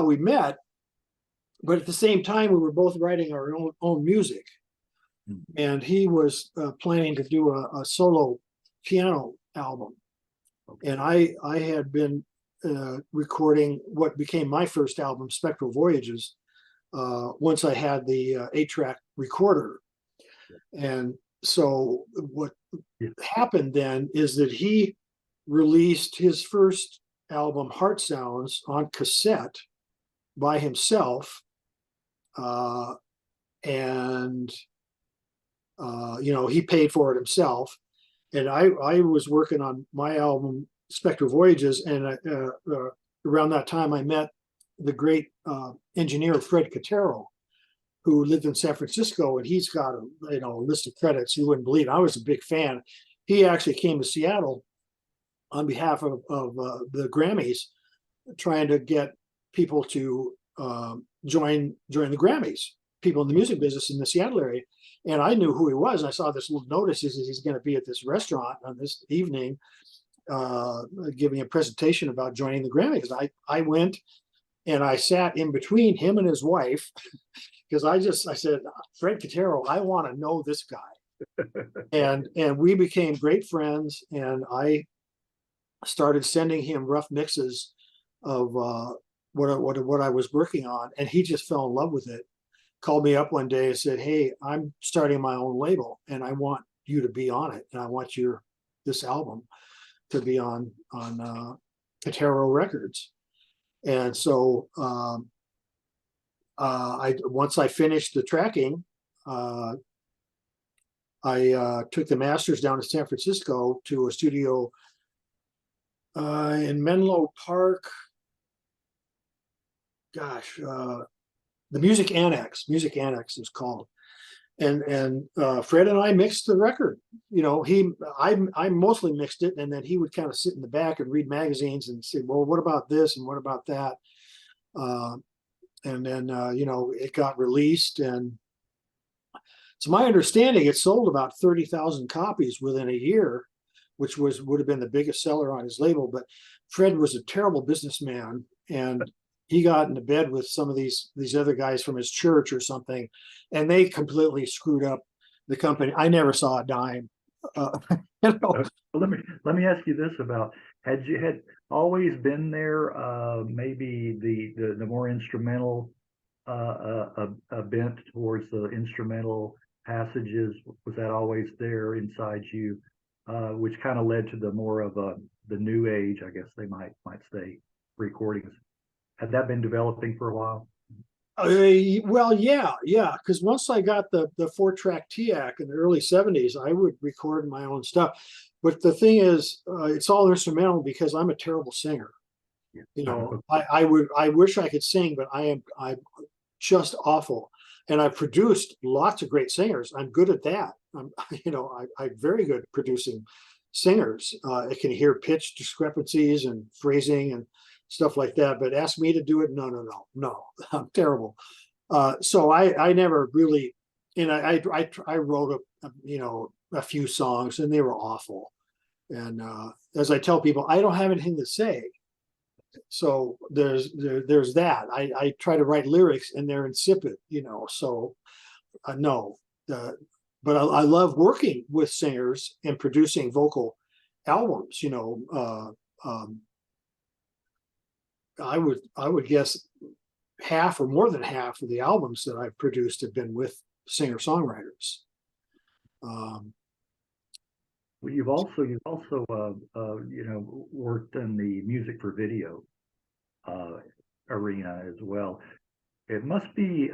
we met. But at the same time, we were both writing our own music. And he was planning to do a solo piano album. And I had been recording what became my first album, Spectral Voyages, once I had the 8-track recorder. And so what happened then is that he released his first album, Heart Sounds, on cassette by himself. And he paid for it himself. And I was working on my album, Spectral Voyages, and around that time I met the great engineer Fred Cotero, who lived in San Francisco, and he's got a list of credits you wouldn't believe. I was a big fan. He actually came to Seattle on behalf of the Grammys, trying to get people to join the Grammys, people in the music business in the Seattle area. And I knew who he was. And I saw this little notice. He says he's going to be at this restaurant on this evening, giving a presentation about joining the Grammys. I went and I sat in between him and his wife because I said, Fred Cotero, I want to know this guy. and we became great friends. And I started sending him rough mixes of what I was working on. And he just fell in love with it. Called me up one day and said, hey, I'm starting my own label and I want you to be on it. And I want this album to be on Cotero Records. And so once I finished the tracking, I took the masters down to San Francisco to a studio in Menlo Park. Gosh, the Music Annex is called. And Fred and I mixed the record. I mostly mixed it, and then he would kind of sit in the back and read magazines and say, well, what about this and what about that? And then it got released, and to my understanding, it sold about 30,000 copies within a year, which would have been the biggest seller on his label. But Fred was a terrible businessman, and he got into bed with some of these other guys from his church or something, and they completely screwed up the company. I never saw a dime.
Let me ask you this about, had always been there maybe the more instrumental a bent towards the instrumental passages? Was that always there inside you, which kind of led to the more of the new age, I guess they might say, recordings? Had that been developing for a while?
Well, yeah, because once I got the 4-track TAC in the early 70s, I would record my own stuff. But the thing is, it's all instrumental because I'm a terrible singer. Yeah. I wish I could sing, but I'm just awful. And I produced lots of great singers. I'm good at that. I'm very good at producing singers. I can hear pitch discrepancies and phrasing and stuff like that, but ask me to do it, no, I'm terrible. So I never really, and I wrote a few songs, and they were awful. And as I tell people, I don't have anything to say. So there's that. I try to write lyrics, and they're insipid, So no, but I love working with singers and producing vocal albums. I would guess half or more than half of the albums that I've produced have been with singer-songwriters.
Well, you've also worked in the music for video arena as well. It must be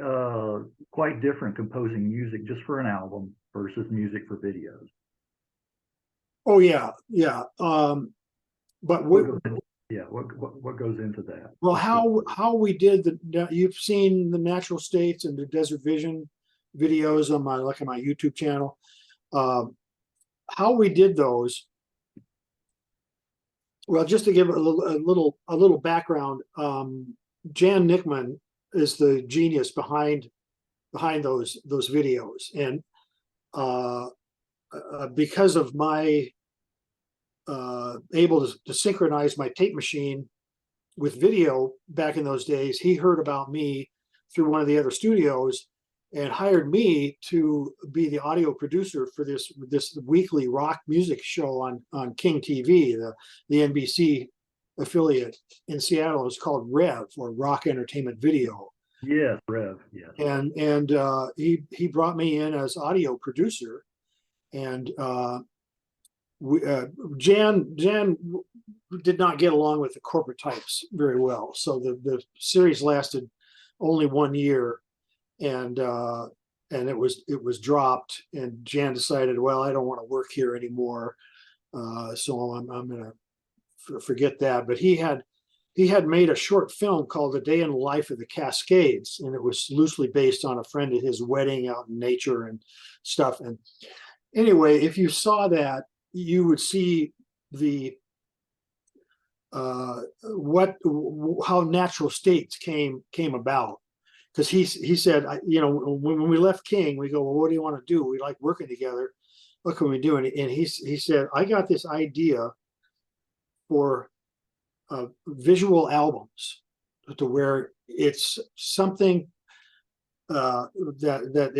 quite different composing music just for an album versus music for videos.
Oh yeah. But
what goes into that?
Well, how we did you've seen the Natural States and the Desert Vision videos on my YouTube channel. How we did those. Well, just to give a little background, Jan Nickman is the genius behind those videos, and because of my able to synchronize my tape machine with video back in those days, he heard about me through one of the other studios and hired me to be the audio producer for this weekly rock music show on King TV, the NBC affiliate in Seattle. It's called Rev, or Rock Entertainment Video.
Yes, Rev. Yes.
And he brought me in as audio producer, and Jan did not get along with the corporate types very well. So the series lasted only 1 year, and it was dropped. And Jan decided, well, I don't want to work here anymore, so I'm going to forget that. But he had he had made a short film called A Day in the Life of the Cascades, and it was loosely based on a friend of his wedding out in nature and stuff. And anyway, if you saw that, you would see the how natural states came about. Because he said, you know, when we left King, we go, well, what do you want to do? We like working together. What can we do? And he said, I got this idea for visual albums, to where it's something that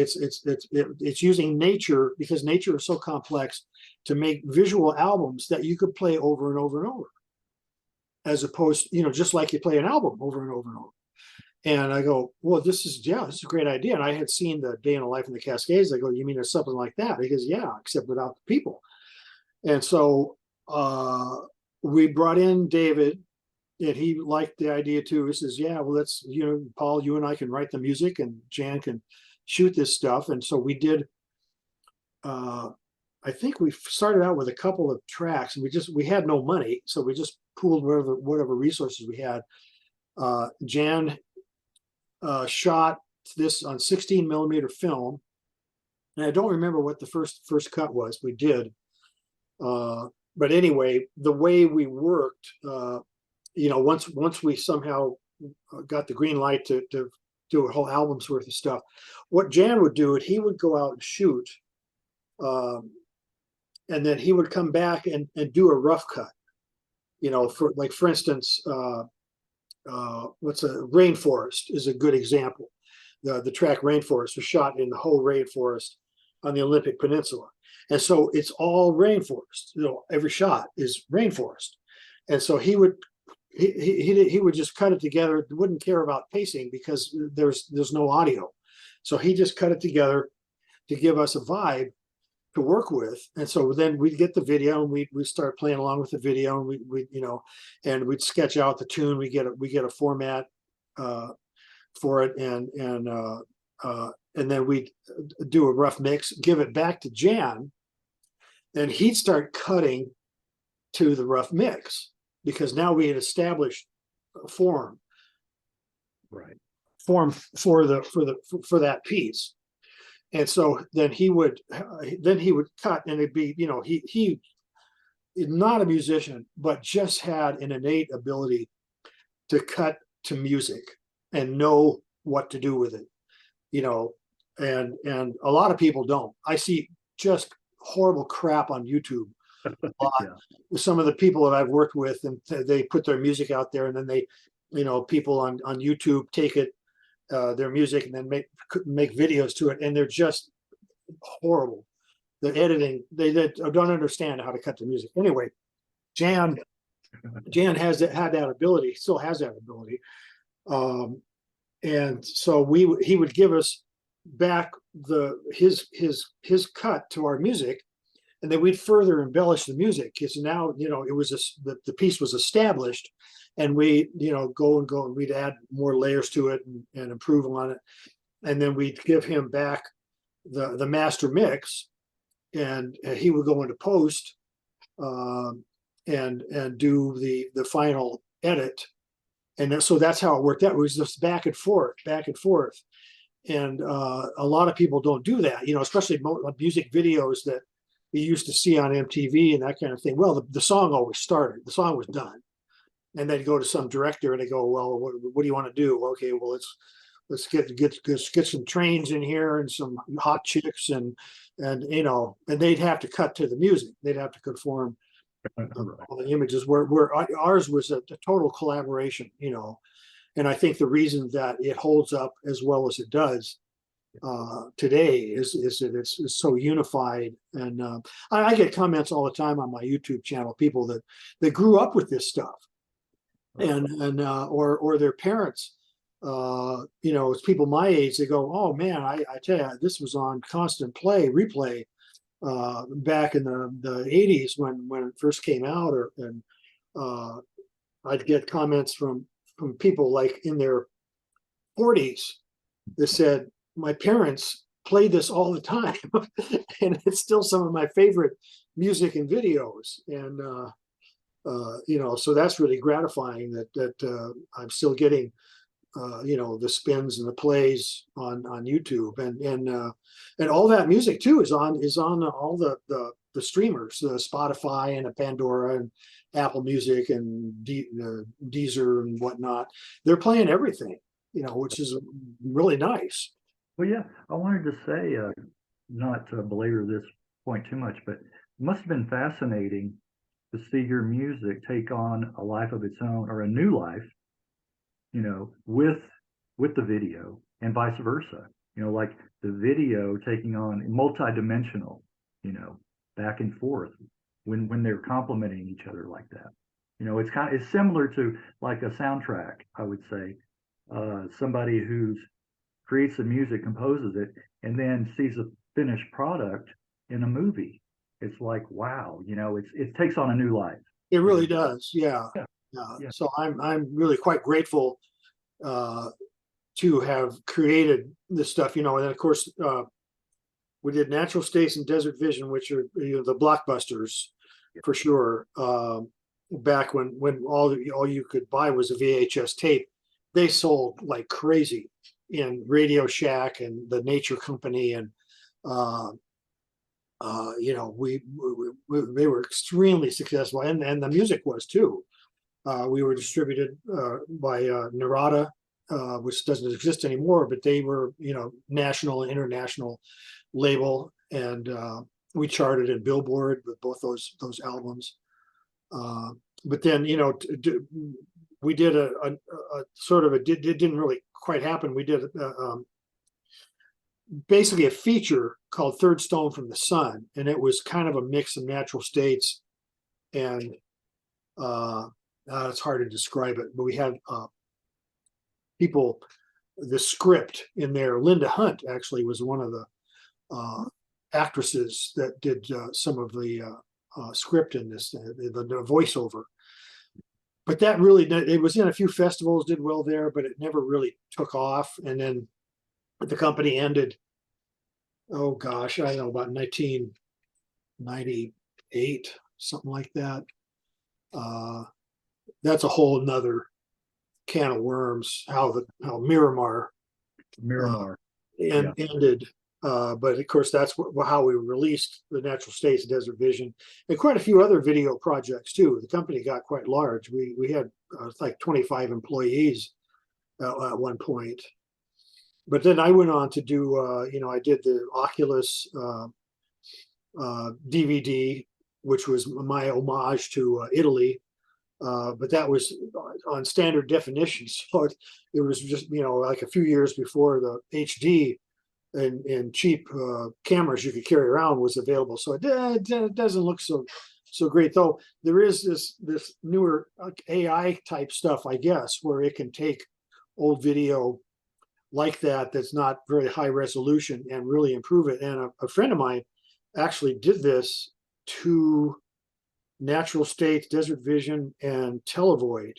it's using nature, because nature is so complex, to make visual albums that you could play over and over and over, as opposed, you know, just like you play an album over and over and over. And I go, well, this is a great idea. And I had seen the Day in the Life in the Cascades. I go, you mean there's something like that? He goes, yeah, except without the people. And so we brought in David, and he liked the idea too. He says, yeah, well, let's, you know, Paul, you and I can write the music and Jan can shoot this stuff. And so we did, I think we started out with a couple of tracks, and we had no money. So we just pooled whatever resources we had. Jan shot this on 16 millimeter film. And I don't remember what the first cut was. We did. But anyway, the way we worked, you know, once we somehow got the green light to do a whole album's worth of stuff, what Jan would do, he would go out and shoot, and then he would come back and do a rough cut. You know, for instance, what's a Rainforest is a good example. The track Rainforest was shot in the whole rainforest on the Olympic Peninsula. And so it's all rainforest. You know, every shot is rainforest. And so he would just cut it together, wouldn't care about pacing because there's no audio. So he just cut it together to give us a vibe to work with. And so then we'd get the video and we'd start playing along with the video, and we you know, and we'd sketch out the tune. We get a format for it, and then we'd do a rough mix, give it back to Jan, and he'd start cutting to the rough mix, because now we had established a form for that piece. And so then he would cut, and it'd be, you know, he is not a musician, but just had an innate ability to cut to music and know what to do with it, you know, and a lot of people don't. I see just horrible crap on YouTube. Yeah. Some of the people that I've worked with, and they put their music out there, and then they, you know, people on YouTube take it, their music, and then make videos to it, and they're just horrible. The editing, they don't understand how to cut the music. Anyway, Jan had that ability, still has that ability, and so he would give us back his cut to our music, and then we'd further embellish the music, because now, you know, it was the piece was established, and we, you know, go and we'd add more layers to it and improve on it, and then we'd give him back the master mix, and he would go into post and do the final edit. And so that's how it worked out. It was just back and forth. And a lot of people don't do that, you know, especially music videos that you used to see on MTV and that kind of thing. Well, the song always started. The song was done. And they'd go to some director and they go, well, what do you want to do? Okay, well, let's get some trains in here and some hot chicks, and you know, and they'd have to cut to the music. They'd have to conform all the images. Where ours was a total collaboration, you know. And I think the reason that it holds up as well as it does today is that it's so unified. And I get comments all the time on my YouTube channel, people that grew up with this stuff, and or their parents, you know, it's people my age. They go, oh man, I tell you, this was on constant replay back in the 80s when it first came out, and I'd get comments from people like in their 40s that said, my parents played this all the time, and it's still some of my favorite music and videos. And So that's really gratifying that I'm still getting the spins and the plays on YouTube, and all that music too is on all the streamers, the Spotify and the Pandora and Apple Music and Deezer and whatnot. They're playing everything, which is really nice.
Well, yeah, I wanted to say, not to belabor this point too much, but it must have been fascinating to see your music take on a life of its own, or a new life, with the video, and vice versa. Like the video taking on multi-dimensional, back and forth when they're complementing each other like that. It's similar to like a soundtrack, I would say. Somebody who's creates the music, composes it, and then sees a finished product in a movie. It's like, wow, it takes on a new life.
It really does. Yeah.
Yeah.
Yeah. So I'm really quite grateful to have created this stuff, and then of course we did Natural States and Desert Vision, which are the blockbusters for sure. Back when all you could buy was a VHS tape, they sold like crazy in Radio Shack and the Nature Company, and they were extremely successful, and the music was too. We were distributed by Narada, which doesn't exist anymore, but they were, national and international label, and we charted in Billboard with both those albums. But then, we did a sort of it didn't really quite happen. We did basically a feature called Third Stone from the Sun, and it was kind of a mix of Natural States and it's hard to describe it, but we had people, the script in there. Linda Hunt actually was one of the actresses that did some of the script in this, the voiceover. But that really, it was in a few festivals, did well there, but it never really took off. And then the company ended, oh gosh, I don't know, about 1998, something like that. That's a whole nother can of worms, how Miramar ended. But of course, that's how we released the Natural States, Desert Vision, and quite a few other video projects too. The company got quite large. We had like 25 employees at one point. But then I went on to do, I did the Oculus DVD, which was my homage to Italy. But that was on standard definition. So it was just, like a few years before the HD and cheap cameras you could carry around was available. So it doesn't look so great, though. There is this newer AI type stuff, I guess, where it can take old video like that's not very high resolution and really improve it. And a friend of mine actually did this to Natural States, Desert Vision, and Televoid.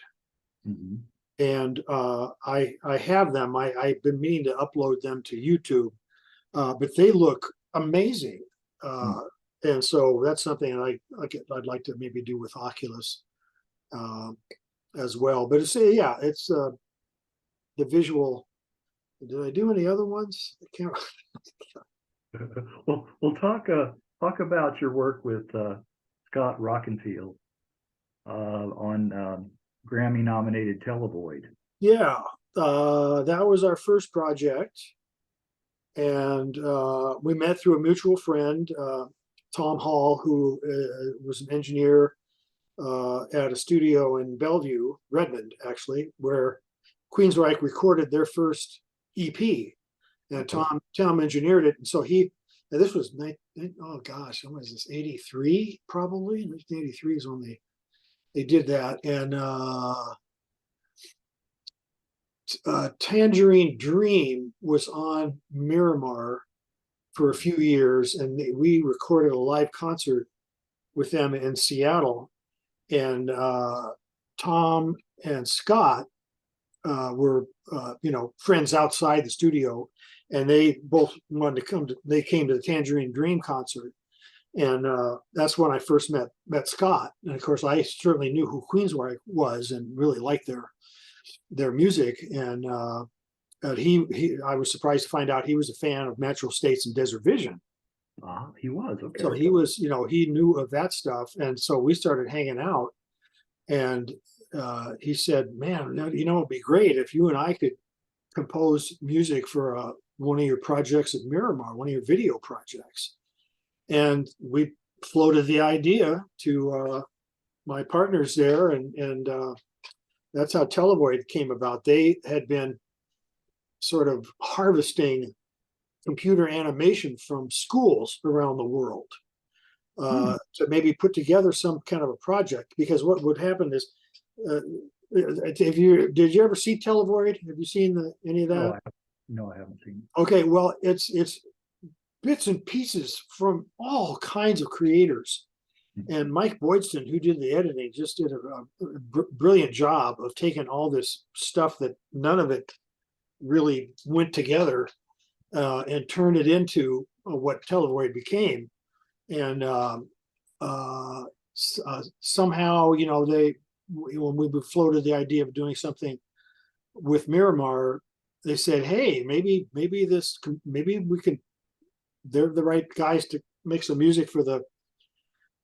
Mm-hmm.
And I have them. I've been meaning to upload them to YouTube, but they look amazing. And so that's something I'd like to maybe do with Oculus as well. But it's the visual. Did I do any other ones? I can't.
Well, we'll talk about your work with Scott Rockenfield on Grammy-nominated Televoid.
Yeah, that was our first project, and we met through a mutual friend, Tom Hall, who was an engineer at a studio in Bellevue, Redmond, actually, where Queensryche recorded their first EP, and Tom engineered it. And so this was, oh gosh, when was this, 83 probably? 1983 is when they did that. And Tangerine Dream was on Miramar for a few years, and we recorded a live concert with them in Seattle. And Tom and Scott were friends outside the studio, and they both wanted to they came to the Tangerine Dream concert. And that's when I first met Scott. And of course, I certainly knew who Queensryche was and really liked their music. And I was surprised to find out he was a fan of Natural States and Desert Vision.
He was, okay.
So he was, he knew of that stuff. And so we started hanging out. And he said, man, it'd be great if you and I could compose music for one of your projects at Miramar, one of your video projects. And we floated the idea to my partners there, and that's how Televoid came about. They had been sort of harvesting computer animation from schools around the world to maybe put together some kind of a project. Because what would happen is, did you ever see Televoid? Have you seen any of that?
No, I haven't seen
it. Okay, well, it's bits and pieces from all kinds of creators. And Mike Boydston, who did the editing, just did a brilliant job of taking all this stuff that none of it really went together and turned it into what Televoid became. And somehow, when we floated the idea of doing something with Miramar, they said, hey, maybe we can, they're the right guys to make some music for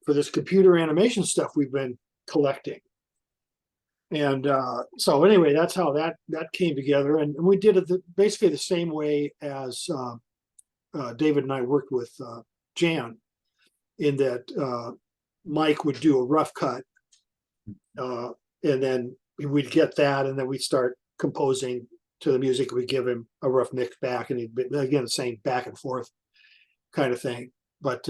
this computer animation stuff we've been collecting. And so anyway, that's how that came together. And we did it basically the same way as David and I worked with Jan, in that Mike would do a rough cut, and then we'd get that, and then we'd start composing to the music. We'd give him a rough mix back, and he'd be, again, the same back and forth kind of thing. But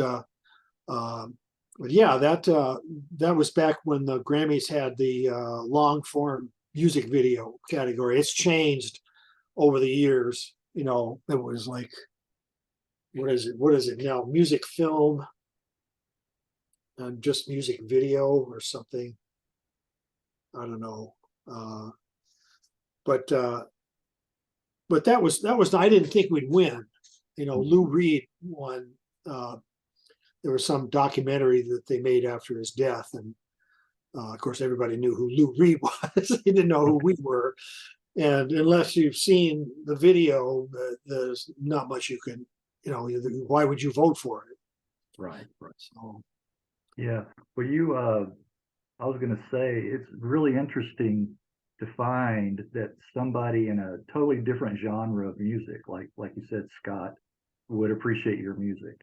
yeah, that was back when the Grammys had the long form music video category. It's changed over the years. It was like, what is it now? Music film and just music video or something. I don't know. But that was, I didn't think we'd win. Lou Reed won. There was some documentary that they made after his death, and of course everybody knew who Lou Reed was. They didn't know who we were, and unless you've seen the video, there's not much you can, why would you vote for it?
Right.
So,
yeah. Well, I was going to say, it's really interesting to find that somebody in a totally different genre of music, like you said, Scott, would appreciate your music.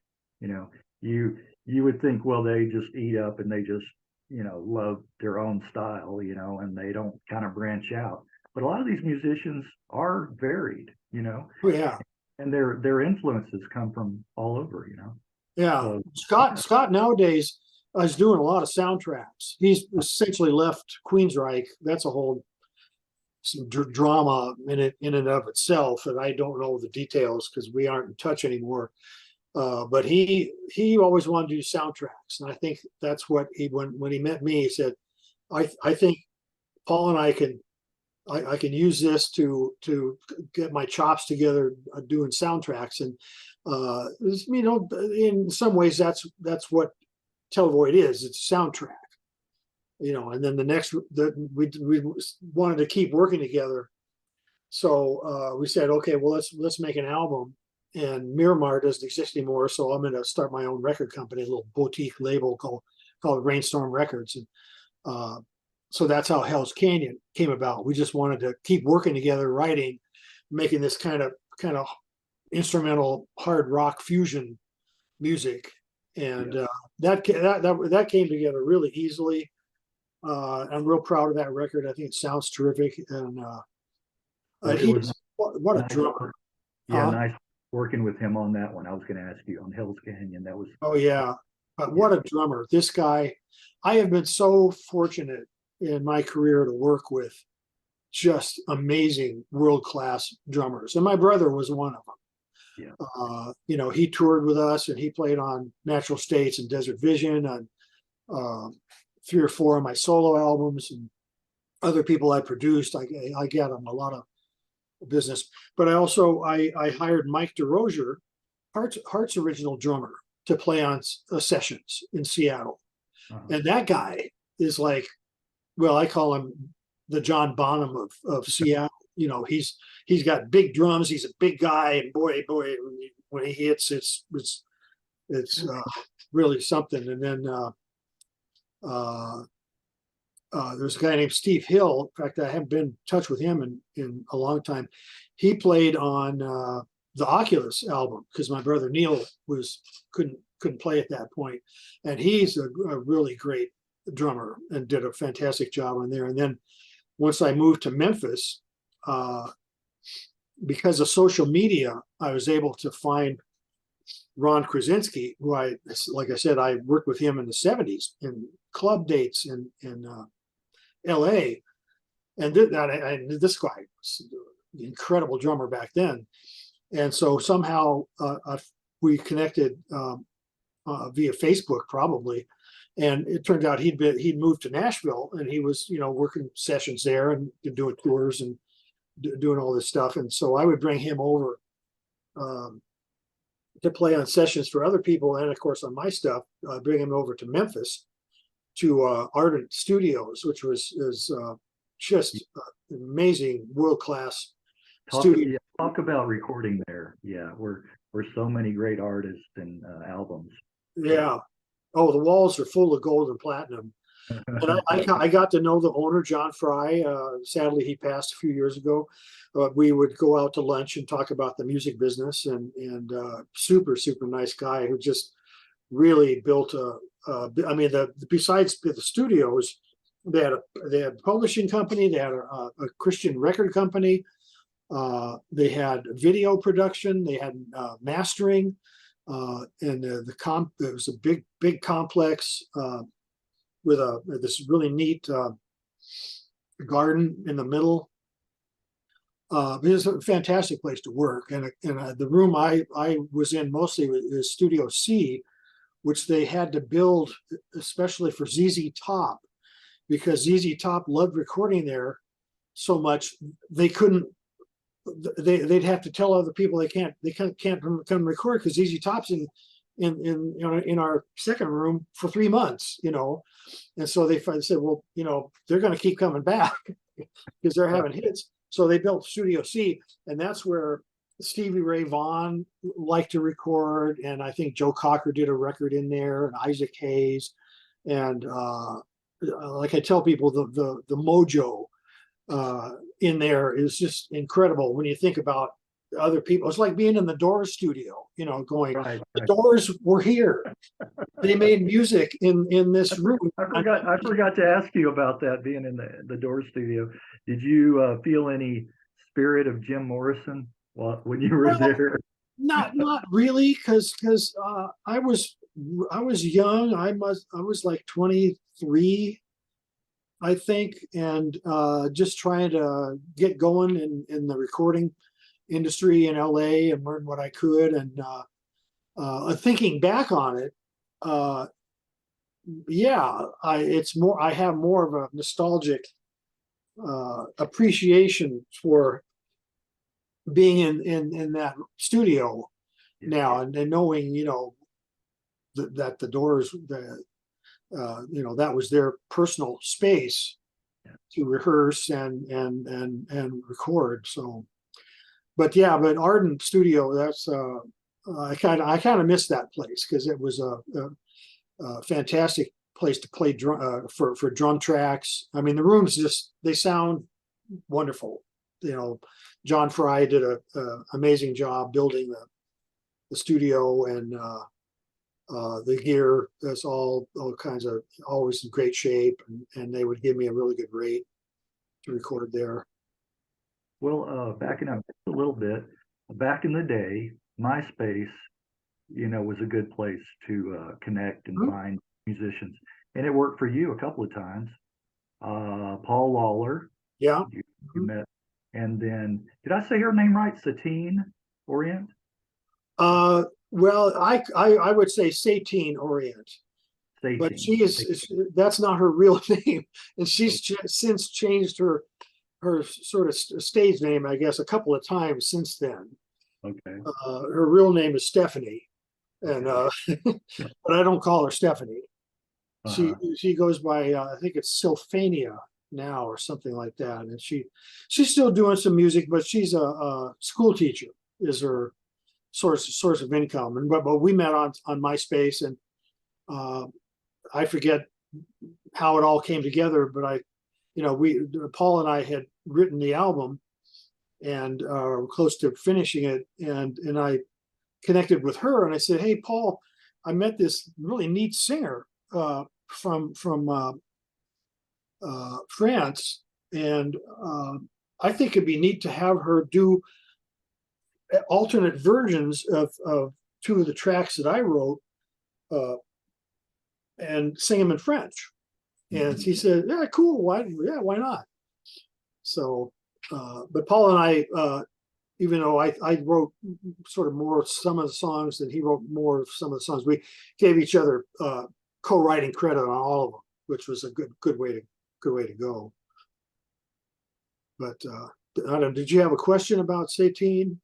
You would think, well, they just eat up and they just, love their own style, and they don't kind of branch out. But a lot of these musicians are varied,
Oh, yeah.
and their influences come from all over,
Yeah.
So,
Scott nowadays is doing a lot of soundtracks. He's essentially left Queensryche. That's a whole drama in and of itself, and I don't know the details because we aren't in touch anymore. But he always wanted to do soundtracks, and I think that's what when he met me, he said, I think Paul and I can use this to get my chops together doing soundtracks. And in some ways that's what Televoid is. It's a soundtrack, and then we wanted to keep working together. So we said, okay, well, let's make an album. And Miramar doesn't exist anymore, so I'm going to start my own record company, a little boutique label called Rainstorm Records. And so that's how Hell's Canyon came about. We just wanted to keep working together, writing, making this kind of instrumental hard rock fusion music, and that came together really easily. I'm real proud of that record. I think it sounds terrific, and what a drummer!
Yeah, nice working with him on that one. I was going to ask you on Hell's Canyon. That was.
Oh yeah, but what a drummer! This guy, I have been so fortunate in my career to work with just amazing world-class drummers, and my brother was one of them.
Yeah.
He toured with us, and he played on Natural States and Desert Vision, and 3 or 4 of my solo albums, and other people I produced. I get him a lot of business. But I hired Mike DeRozier, Heart's original drummer. to play on sessions in Seattle.
Uh-huh.
And that guy is like, well, I call him the John Bonham of Seattle. You know, he's got big drums. He's a big guy, and boy, when he hits, it's really something. And then there's a guy named Steve Hill. In fact, I haven't been in touch with him in a long time. He played on the Oculus album because my brother Neil couldn't play at that point, and he's a really great drummer and did a fantastic job on there. And then once I moved to Memphis, because of social media, I was able to find Ron Krasinski, who like I said, I worked with him in the 70s in club dates in LA. And this guy was an incredible drummer back then. And so somehow we connected via Facebook probably. And it turned out he'd moved to Nashville, and he was, working sessions there and doing tours and doing all this stuff. And so I would bring him over to play on sessions for other people, and of course on my stuff, bring him over to Memphis to Ardent Studios, which is just amazing, world-class studio.
Yeah, talk about recording there. Yeah, where so many great artists and albums.
Yeah. Oh, the walls are full of gold and platinum. And I got to know the owner, John Fry. Sadly, he passed a few years ago. We would go out to lunch and talk about the music business, and super, super nice guy who just really built besides the studios, they had a publishing company, they had a Christian record company, they had video production, they had mastering, and it was a big complex with this really neat garden in the middle. It was a fantastic place to work, and the room I was in mostly was Studio C, which they had to build especially for ZZ Top, because ZZ Top loved recording there so much they couldn't. They'd have to tell other people they can't come record because ZZ Top's in our second room for 3 months, and so they said, well, they're going to keep coming back because they're having hits. So they built Studio C, and that's where Stevie Ray Vaughan liked to record, and I think Joe Cocker did a record in there, and Isaac Hayes, and like I tell people, the mojo in there is just incredible when you think about other people. It's like being in the Doors studio, going,
Right.
The Doors were here. They made music in this room.
I forgot to ask you about that, being in the Doors studio. Did you feel any spirit of Jim Morrison when you were there?
Not really, because I was young. I was like 23, I think, and just trying to get going in the recording industry in LA and learn what I could. And thinking back on it, I have more of a nostalgic appreciation for being in that studio now, and knowing that the Doors, that was their personal space to rehearse and record. So, but Ardent Studio, that's I kind of miss that place because it was a fantastic place to play drum for drum tracks. I mean, the rooms they sound wonderful. John Fry did a amazing job building the studio, and the gear is all kinds of always in great shape, and they would give me a really good rate to record there.
Well, backing up a little bit, back in the day, MySpace, was a good place to connect and find musicians, and it worked for you a couple of times. Paul Lawler,
yeah,
you met, and then did I say her name right? Satine Orient.
Well, I would say Satine Orient, but that's not her real name, and she's since changed her sort of stage name, I guess, a couple of times since then.
Okay.
Her real name is Stephanie, and but I don't call her Stephanie.
Uh-huh.
She goes by I think it's Sylphania now or something like that, and she's still doing some music, but she's a school teacher is her source of income. And but we met on MySpace, and I forget how it all came together, but Paul and I had written the album and close to finishing it, and I connected with her, and I said, "Hey, Paul, I met this really neat singer from France, and I think it'd be neat to have her do alternate versions of two of the tracks that I wrote and sing them in French." And he said, "Yeah, cool. Why not?" So, but Paul and I, even though I wrote sort of more some of the songs than he wrote more of some of the songs, we gave each other co-writing credit on all of them, which was a good way to go. But I don't know, did you have a question about Satine?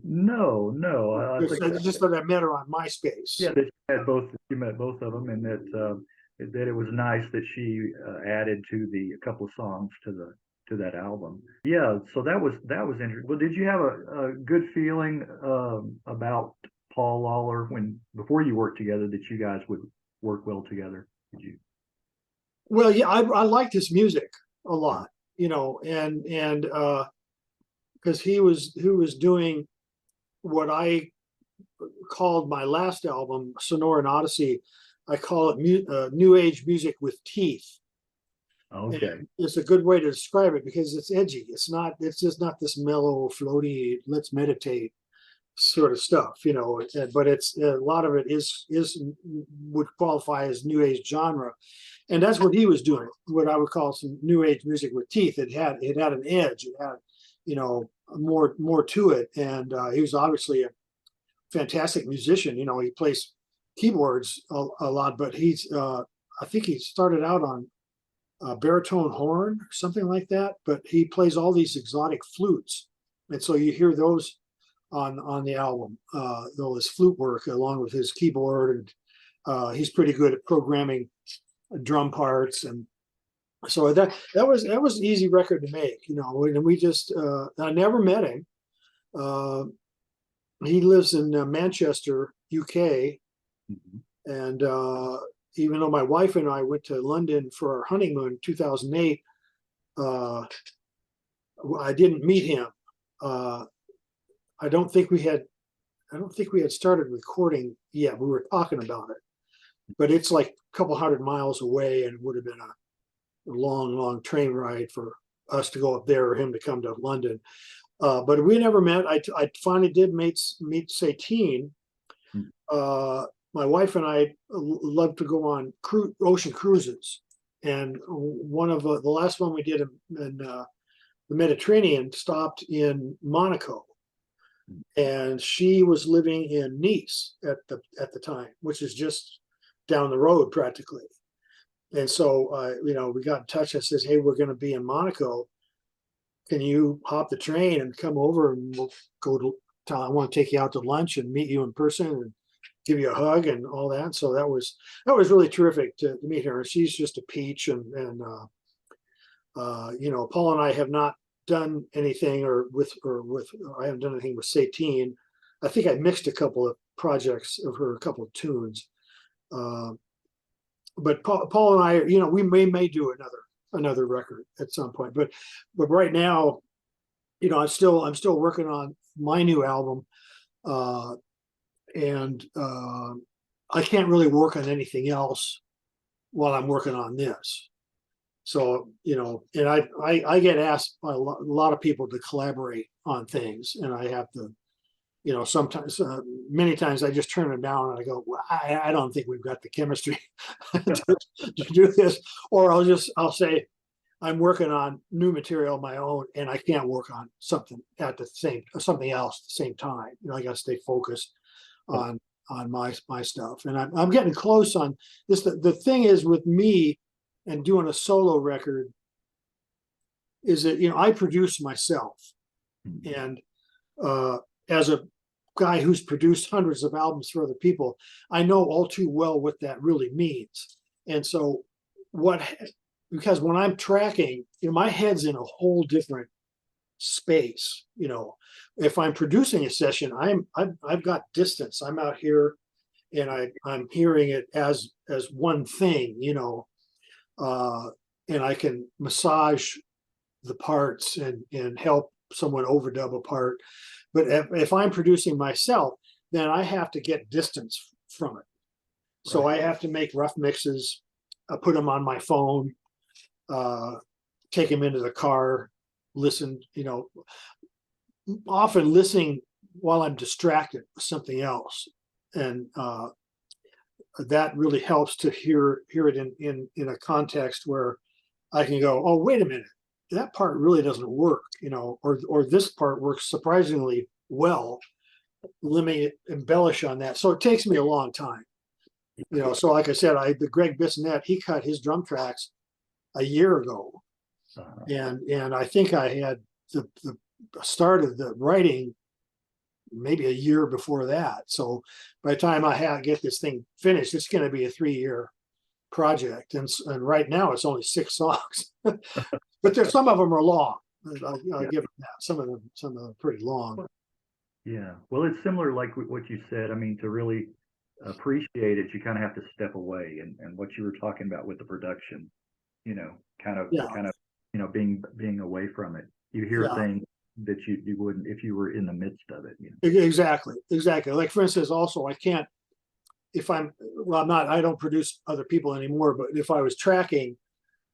No, no. I think
Just that I met her on MySpace.
yeah, that you met both of them, and that it was nice that she added to a couple of songs to that album. Yeah, so that was interesting. Well, did you have a good feeling about Paul Lawler before you worked together, that you guys would work well together? Did you?
Well, yeah, I liked his music a lot, and because he was doing what I called my last album, Sonora and Odyssey. I call it new age music with teeth.
Okay.
And it's a good way to describe it because it's edgy. It's just not this mellow, floaty, let's meditate sort of stuff, but it's a lot of it would qualify as new age genre. And that's what he was doing, what I would call some new age music with teeth. It had an edge. It had, more to it. And he was obviously a fantastic musician. He plays keyboards a lot, but I think he started out on baritone horn or something like that, but he plays all these exotic flutes. And so you hear those on the album, though his flute work along with his keyboard, and he's pretty good at programming drum parts. And so that was an easy record to make, and we just I never met him. He lives in Manchester, UK.
Mhm.
And even though my wife and I went to London for our honeymoon in 2008, I didn't meet him. I don't think we had started recording yet. We were talking about it, but it's like a couple 100 miles away, and it would have been a long train ride for us to go up there or him to come to London. But we never met. I finally did meet Satine. My wife and I love to go on ocean cruises, and one of the last one we did in the Mediterranean stopped in Monaco, and she was living in Nice at the time, which is just down the road practically. And so we got in touch. I says, "Hey, we're going to be in Monaco. Can you hop the train and come over, and we'll go to town? I want to take you out to lunch and meet you in person and give you a hug and all that." So that was really terrific to meet her. She's just a peach, and Paul and I have not done anything I haven't done anything with Satine. I think I mixed a couple of projects of her, a couple of tunes. But Paul and I, we may do another record at some point. But right now, I'm still working on my new album, and I can't really work on anything else while I'm working on this. So, and I get asked by a lot of people to collaborate on things, and I have to, sometimes, many times I just turn it down and I go, well, I don't think we've got the chemistry to do this. Or I'll say, I'm working on new material of my own, and I can't work on something else at the same time. I got to stay focused on my stuff. And I'm getting close on this. The thing is with me and doing a solo record is that, I produce myself. And as a guy who's produced hundreds of albums for other people, I know all too well what that really means. And so because when I'm tracking, my head's in a whole different space. If I'm producing a session, I've got distance. I'm out here and I'm hearing it as one thing, and I can massage the parts and help someone overdub a part. But if I'm producing myself, then I have to get distance from it. So I have to make rough mixes, put them on my phone, take them into the car, listen, often listening while I'm distracted with something else. And that really helps to hear it in a context where I can go, oh, wait a minute, that part really doesn't work, or this part works surprisingly well. Let me embellish on that. So it takes me a long time. So like I said, the Greg Bissonette, he cut his drum tracks a year ago. And I think I had the start of the writing maybe a year before that. So by the time I get this thing finished, it's going to be a 3-year project. And right now it's only 6 songs, but some of them are long. I'll give it that. Some of them are pretty long.
Yeah. Well, it's similar, like what you said. I mean, to really appreciate it, you kind of have to step away, and what you were talking about with the production, kind of being away from it. You hear things that you wouldn't if you were in the midst of it.
Exactly. Like, for instance, also I can't, I don't produce other people anymore, but if I was tracking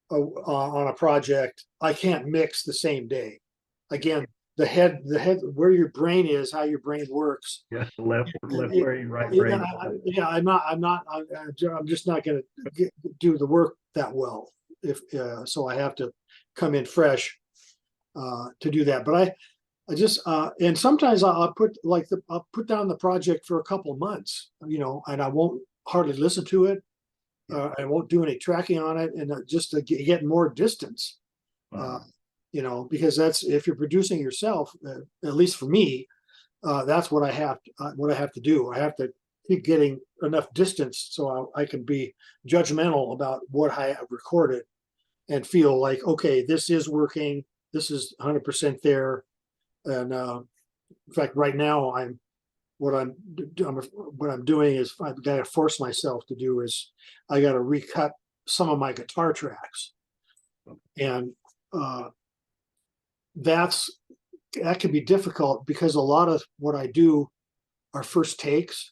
on a project, I can't mix the same day. Again, the head, where your brain is, how your brain works.
Yeah, left brain, right brain.
I'm just not going to do the work that well. So I have to come in fresh to do that. But I just and sometimes I'll put down the project for a couple of months, and I won't hardly listen to it. I won't do any tracking on it, and just to get more distance. Because that's, if you're producing yourself, at least for me, that's what I have to do. I have to keep getting enough distance so I can be judgmental about what I have recorded and feel like, okay, this is working. This is 100% there. And in fact, right now what I'm doing is, I've got to force myself to do is, I got to recut some of my guitar tracks, and that can be difficult because a lot of what I do are first takes,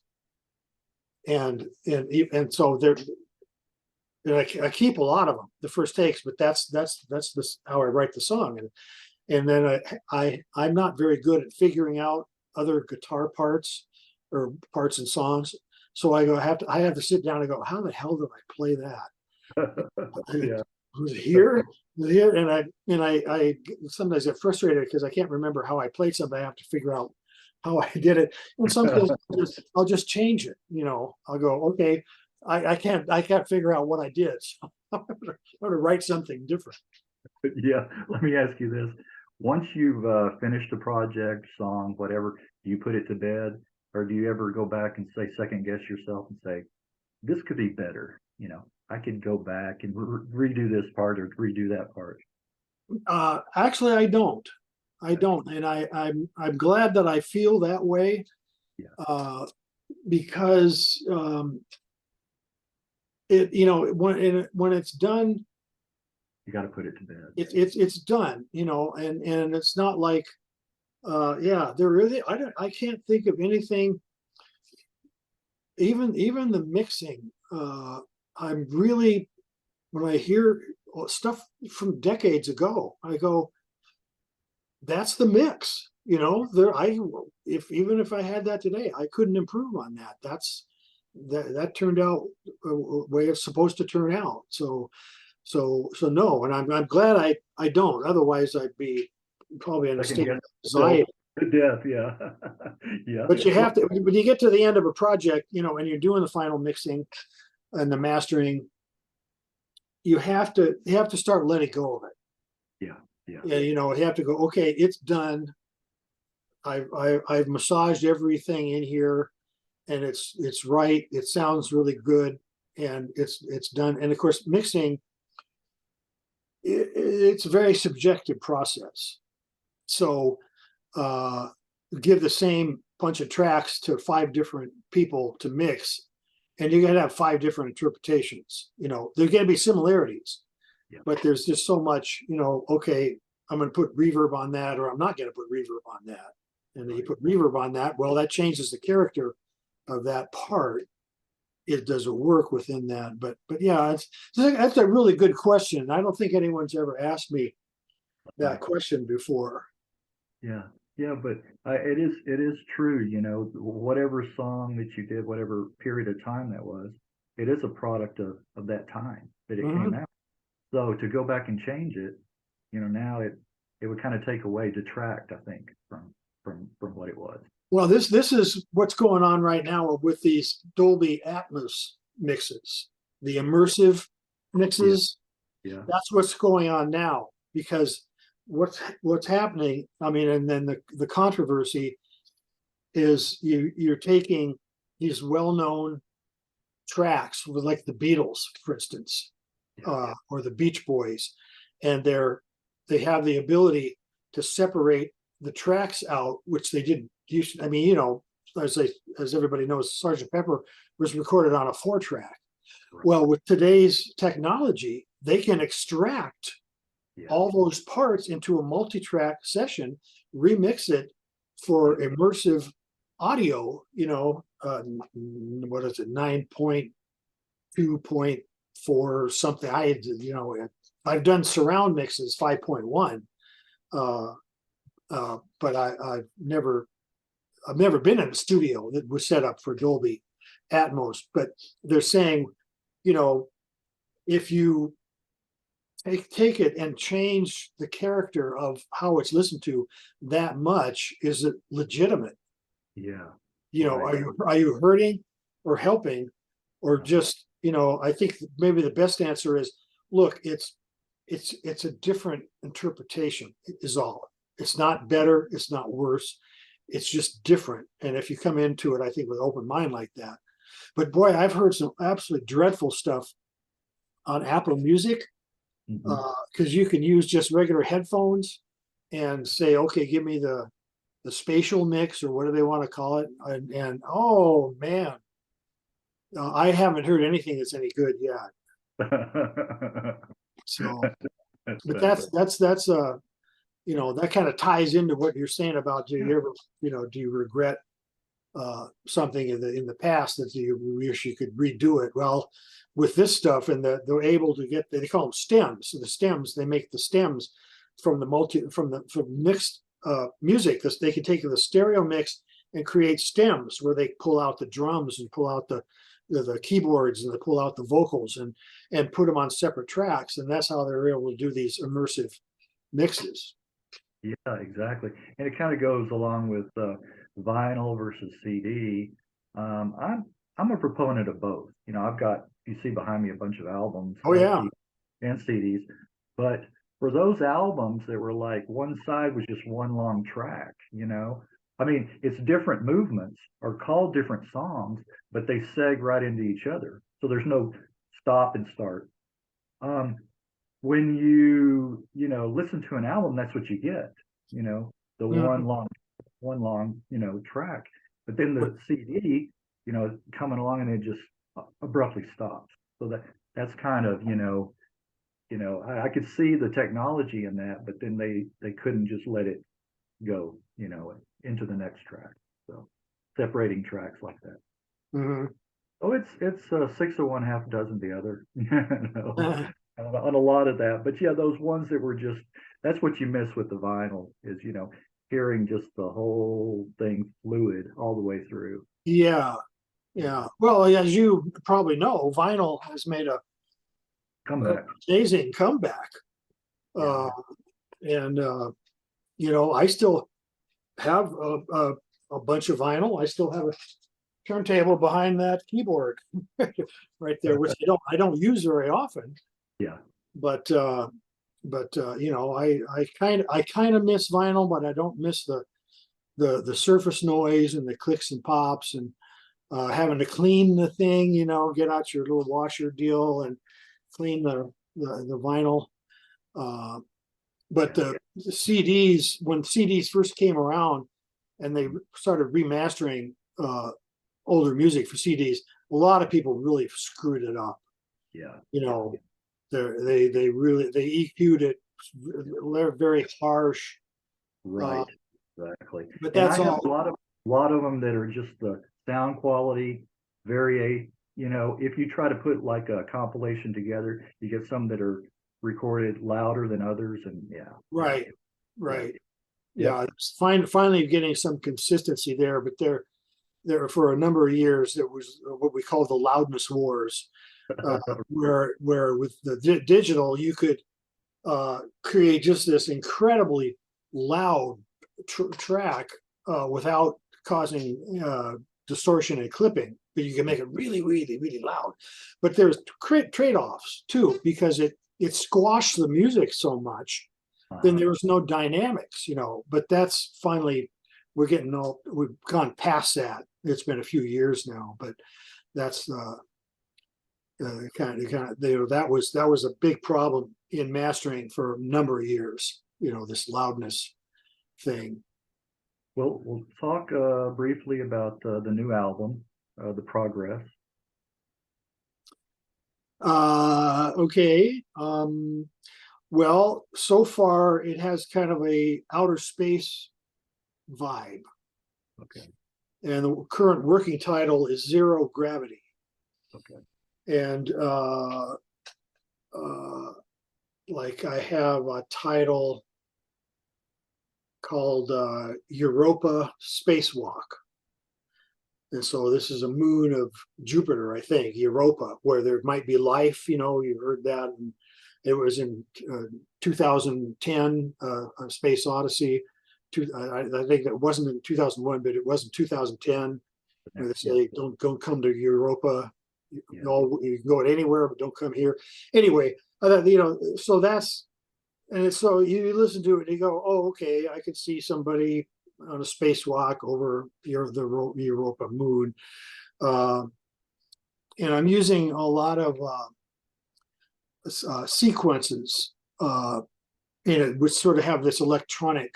and so I keep a lot of them, the first takes, but that's how I write the song, and then I'm not very good at figuring out other guitar parts or parts in songs, so I have to sit down and go, how the hell did I play that?
Yeah.
Was it here? And I sometimes get frustrated because I can't remember how I played something. I have to figure out how I did it. And sometimes I'll just change it. I'll go, okay, I can't figure out what I did. So I'm going to write something different.
Yeah. Let me ask you this. Once you've finished a project, song, whatever, do you put it to bed, or do you ever go back and second guess yourself and say, this could be better? I could go back and redo this part or redo that part.
Actually, I don't, and I'm glad that I feel that way. Yeah. Because when it's done,
you got to put it to bed.
It's done, and it's not like, I can't think of anything. Even the mixing. I'm really, when I hear stuff from decades ago, I go, that's the mix. Even if I had that today, I couldn't improve on that. That turned out the way it's supposed to turn out. So no, and I'm glad I don't. Otherwise, I'd be probably in a state of anxiety.
To death, yeah. Yeah.
But you have to, when you get to the end of a project, and you're doing the final mixing and the mastering, you have to start letting go of it.
Yeah.
You have to go, okay, it's done. I've massaged everything in here, and it's right. It sounds really good, and it's done. And of course, mixing, it's a very subjective process. So give the same bunch of tracks to 5 different people to mix, and you're gonna have 5 different interpretations. There's gonna be similarities,
Yeah.
but there's just so much, okay, I'm gonna put reverb on that, or I'm not gonna put reverb on that. And then you put reverb on that, well, that changes the character of that part. It doesn't work within that. But yeah, that's a really good question. I don't think anyone's ever asked me that question before.
Yeah, yeah, but it is true. Whatever song that you did, whatever period of time that was, it is a product of that time that it came out. So to go back and change it, now it would kind of take away, detract, I think, from what it was.
Well, this is what's going on right now with these Dolby Atmos mixes, the immersive mixes.
Yeah.
That's what's going on now, because what's happening, I mean, and then the controversy is you're taking these well-known tracks with, like, the Beatles, for instance, or the Beach Boys, and they have the ability to separate the tracks out, which they didn't use. I mean, as everybody knows, Sgt. Pepper was recorded on a 4-track.
Right.
Well, with today's technology, they can extract all those parts into a multi-track session, remix it for immersive audio, what is it, 9.2.4 something. I've done surround mixes 5.1, but I've never been in a studio that was set up for Dolby Atmos. But they're saying, if you take it and change the character of how it's listened to that much, is it legitimate?
Yeah.
Are you hurting or helping, or just, I think maybe the best answer is, look, it's a different interpretation is all. It's not better, it's not worse, it's just different. And if you come into it, I think, with an open mind like that. But boy, I've heard some absolutely dreadful stuff on Apple Music, because you can use just regular headphones and say, okay, give me the spatial mix, or whatever they want to call it, and oh man, I haven't heard anything that's any good yet. So, but that's that kind of ties into what you're saying about, do you ever, do you regret something in the past that you wish you could redo it? Well, with this stuff, and they're able to get, they call them stems. So the stems, they make the stems from mixed music. They can take the stereo mix and create stems where they pull out the drums and pull out the keyboards, and they pull out the vocals and put them on separate tracks. And that's how they're able to do these immersive mixes.
Yeah, exactly. And it kind of goes along with vinyl versus CD. I'm a proponent of both. I've got, you see behind me, a bunch of albums.
Oh yeah.
And CDs. But for those albums that were like, one side was just one long track, I mean, it's different movements are called different songs, but they seg right into each other. So there's no stop and start. When you listen to an album, that's what you get, the one long, track. But then the CD, coming along, and it just abruptly stops. So that's kind of, I could see the technology in that, but then they couldn't just let it go, into the next track. So separating tracks like that. Oh, it's 6 of one, half dozen the other, on a lot of that. But yeah, those ones that were just, that's what you miss with the vinyl, is hearing just the whole thing fluid all the way through.
Yeah. Well, as you probably know, vinyl has made a amazing comeback. And I still have a bunch of vinyl. I still have a turntable behind that keyboard right there, which I don't use very often.
Yeah.
But I kind of miss vinyl, but I don't miss the the surface noise and the clicks and pops, and having to clean the thing, get out your little washer deal and clean the vinyl. But the CDs, when CDs first came around and they started remastering older music for CDs, a lot of people really screwed it up.
Yeah.
They really EQ'd it. They're very harsh.
Right. Exactly.
But
And
that's
I have
all.
a lot of them that are just the sound quality very, if you try to put like a compilation together, you get some that are recorded louder than others, and
Right.
Yep.
Yeah, it's finally getting some consistency there, but there for a number of years there was what we call the loudness wars, where with the digital you could create just this incredibly loud track without causing distortion and clipping, but you can make it really, really, really loud. But there's trade-offs too, because it squashed the music so much, then there was no dynamics, but that's finally, we've gone past that. It's been a few years now, but that's that was a big problem in mastering for a number of years, this loudness thing.
Well, we'll talk briefly about the new album, The Progress.
Okay. Well, so far it has kind of a outer space vibe.
Okay.
And the current working title is Zero Gravity.
Okay.
And like I have a title called Europa Spacewalk. And so this is a moon of Jupiter, I think, Europa, where there might be life, you heard that. And it was in 2010, A Space Odyssey. I think it wasn't in 2001, but it was in 2010. Where they say, don't come to Europa. You can go anywhere, but don't come here. Anyway, so that's, and so you listen to it and you go, oh, okay, I could see somebody on a spacewalk over the Europa moon. And I'm using a lot of sequences in it, which sort of have this electronic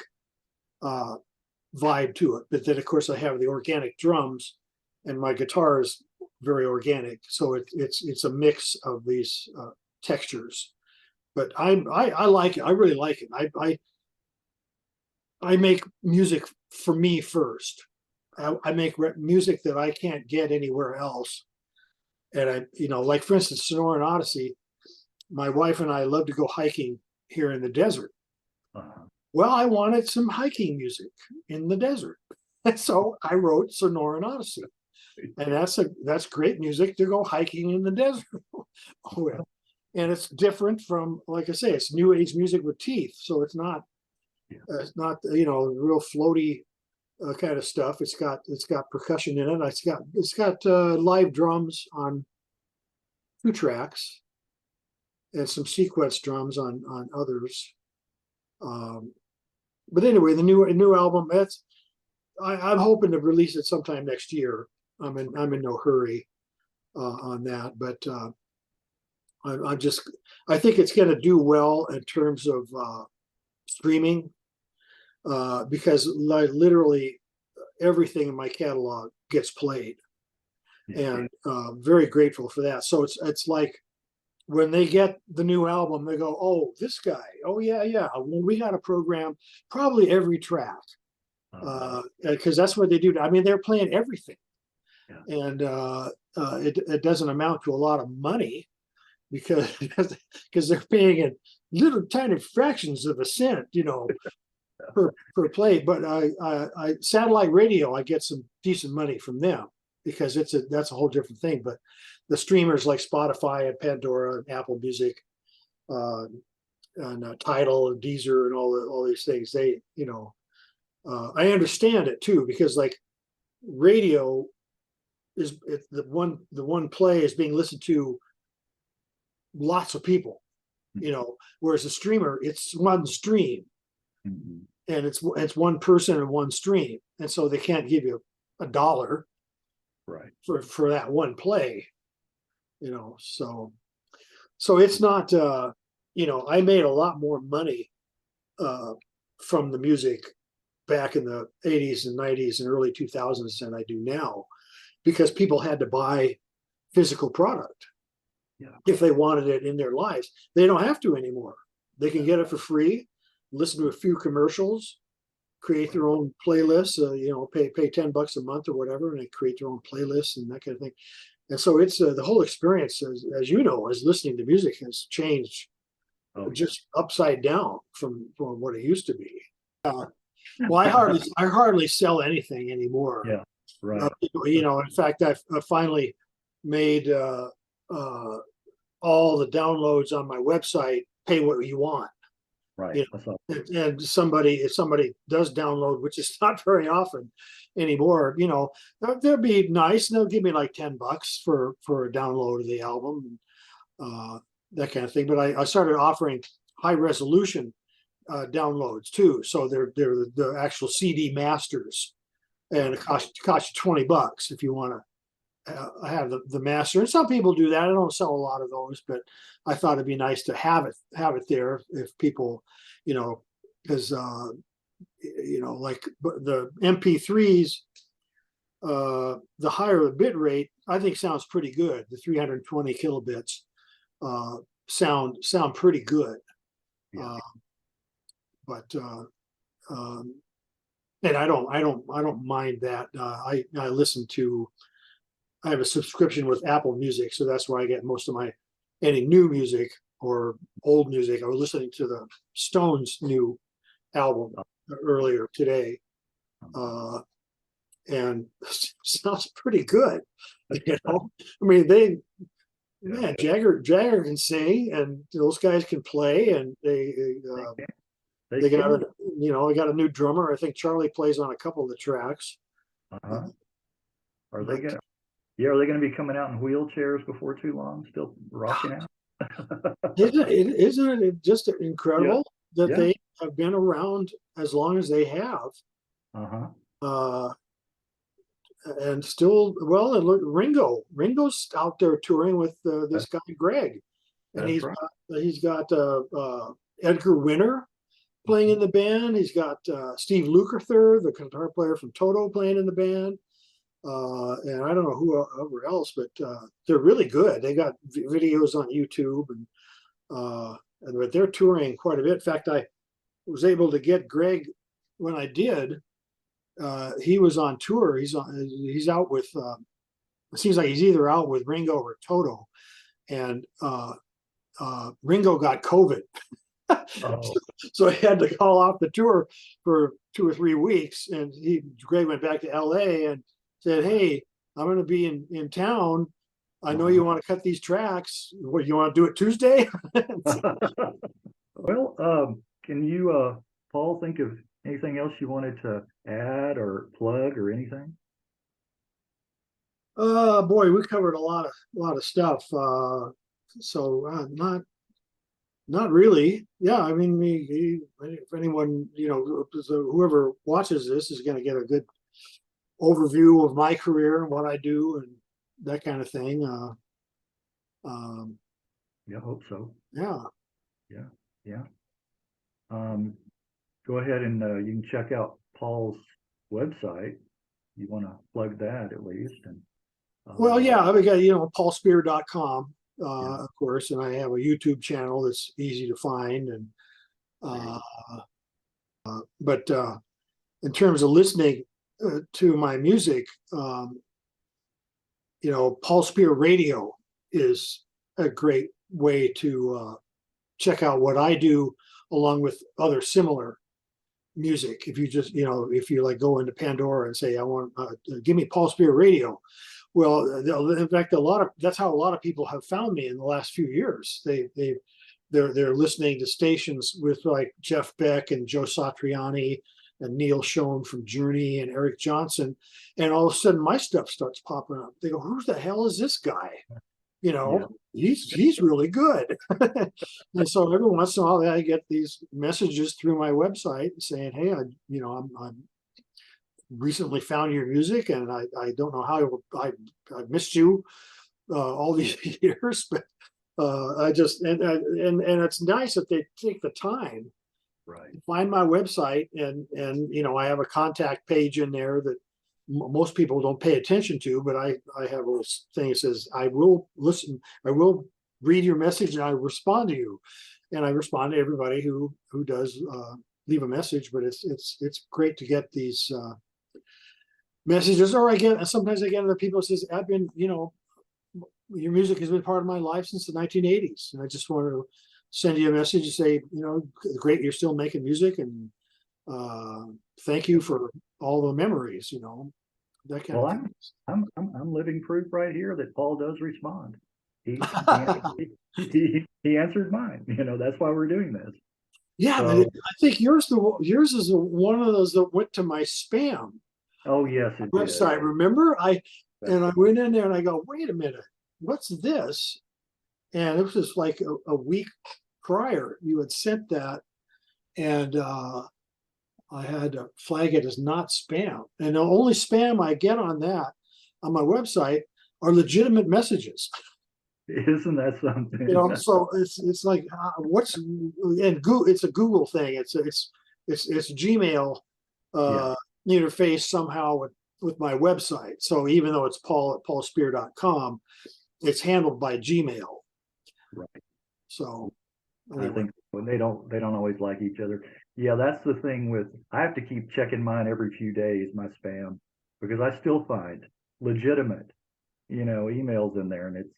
vibe to it. But then, of course, I have the organic drums, and my guitar is very organic. So it's a mix of these textures. But I like it. I really like it. I make music for me first. I make music that I can't get anywhere else. And like for instance, Sonora and Odyssey, my wife and I love to go hiking here in the desert. Well, I wanted some hiking music in the desert. And so I wrote Sonora and Odyssey. And that's great music to go hiking in the desert. And it's different from, like I say, it's new age music with teeth. So it's not real floaty kind of stuff. It's got percussion in it. It's got live drums on 2 tracks and some sequence drums on others. But anyway, the new album, I'm hoping to release it sometime next year. I'm in no hurry on that, but I think it's going to do well in terms of streaming, because literally everything in my catalog gets played, and very grateful for that. So it's like when they get the new album, they go, "Oh, this guy, oh yeah, well, we got to program probably every track," because that's what they do. I mean, they're playing everything, and it doesn't amount to a lot of money because they're paying in little tiny fractions of a cent, per play. But I satellite radio, I get some decent money from them because that's a whole different thing. But the streamers like Spotify and Pandora and Apple Music, and Tidal and Deezer and all these things, they I understand it too, because like radio is the one play is being listened to lots of people, whereas a streamer, it's one stream. and it's one person and one stream, and so they can't give you $1
Right.
for that one play, so it's not, I made a lot more money from the music back in the 80s and 90s and early 2000s than I do now, because people had to buy physical product if they wanted it in their lives. They don't have to anymore. They can get it for free, listen to a few commercials, create their own playlists, pay $10 a month or whatever, and they create their own playlists and that kind of thing. And so it's the whole experience, as you know, as listening to music has changed just upside down from what it used to be. Well, I hardly sell anything anymore.
Yeah, right.
In fact, I finally made all the downloads on my website pay what you want.
Right.
And if somebody does download, which is not very often anymore, they'll be nice and they'll give me like $10 for a download of the album, that kind of thing. But I started offering high resolution downloads too. So they're the actual CD masters, and it costs you $20 if you want to have the master. And some people do that. I don't sell a lot of those, but I thought it'd be nice to have it there if people, because like the MP3s, the higher the bit rate, I think sounds pretty good. The 320 kilobits sound pretty good.
Yeah.
And I don't mind that. I listen to. I have a subscription with Apple Music, so that's where I get most of any new music or old music. I was listening to the Stones' new album earlier today, and sounds pretty good. I mean, Jagger can sing, and those guys can play, and they got I got a new drummer. I think Charlie plays on a couple of the tracks.
Are they going to be coming out in wheelchairs before too long? Still rocking out?
Isn't it just incredible that they have been around as long as they have? And still, and look, Ringo's out there touring with this guy Greg, and he's got Edgar Winter playing in the band. He's got Steve Lukather, the guitar player from Toto, playing in the band. And I don't know whoever else, but they're really good. They got videos on YouTube, but they're touring quite a bit. In fact, I was able to get Greg when I did. He was on tour. He's out with. It seems like he's either out with Ringo or Toto, and Ringo got COVID. So he had to call off the tour for 2 or 3 weeks, and Greg went back to LA and said, "Hey, I'm going to be in town. I know you want to cut these tracks. What, you want to do it Tuesday?"
Well, can you, Paul, think of anything else you wanted to add or plug or anything?
Boy, we covered a lot of stuff. So not really. Yeah, I mean, if anyone, whoever watches this is going to get a good overview of my career and what I do and that kind of thing.
Yeah, I hope so.
Yeah.
Go ahead and you can check out Paul's website. You want to plug that at least? And
well, yeah, we got paulspeer.com, of course, and I have a YouTube channel that's easy to find. And but in terms of listening to my music, Paul Speer Radio is a great way to check out what I do, along with other similar music. If you just, if you like go into Pandora and say, I want, give me Paul Speer Radio. Well, in fact, that's how a lot of people have found me in the last few years. They're listening to stations with like Jeff Beck and Joe Satriani and Neil Schon from Journey and Eric Johnson, and all of a sudden my stuff starts popping up. They go, "Who the hell is this guy?" you know, he's really good. And so every once in a while I get these messages through my website saying, hey, I'm recently found your music, and I don't know how I missed you all these years, but I just and it's nice that they take the time
Right.
to find my website, and I have a contact page in there that most people don't pay attention to, but I have a thing that says, I will listen, I will read your message, and I respond to you, and I respond to everybody who does leave a message. But it's great to get these messages, or sometimes I get other people who says, I've been, your music has been part of my life since the 1980s, and I just want to send you a message and say, great, you're still making music, and thank you for all the memories, that kind of thing.
I'm living proof right here that Paul does respond. He answered mine. That's why we're doing this.
Yeah,
So,
but I think yours is one of those that went to my spam
oh yes, it
website.
did.
Remember, I went in there and I go, wait a minute, what's this? And it was just like a week prior you had sent that, and I had to flag it as not spam. And the only spam I get on my website are legitimate messages.
Isn't that something?
So it's like what's and Google, it's a Google thing. It's Gmail interface somehow with my website. So even though it's Paul at paulspeer.com, it's handled by Gmail.
Right.
So
anyway. I think when they don't always like each other. Yeah, that's the thing with, I have to keep checking mine every few days, my spam, because I still find legitimate, emails in there, and it's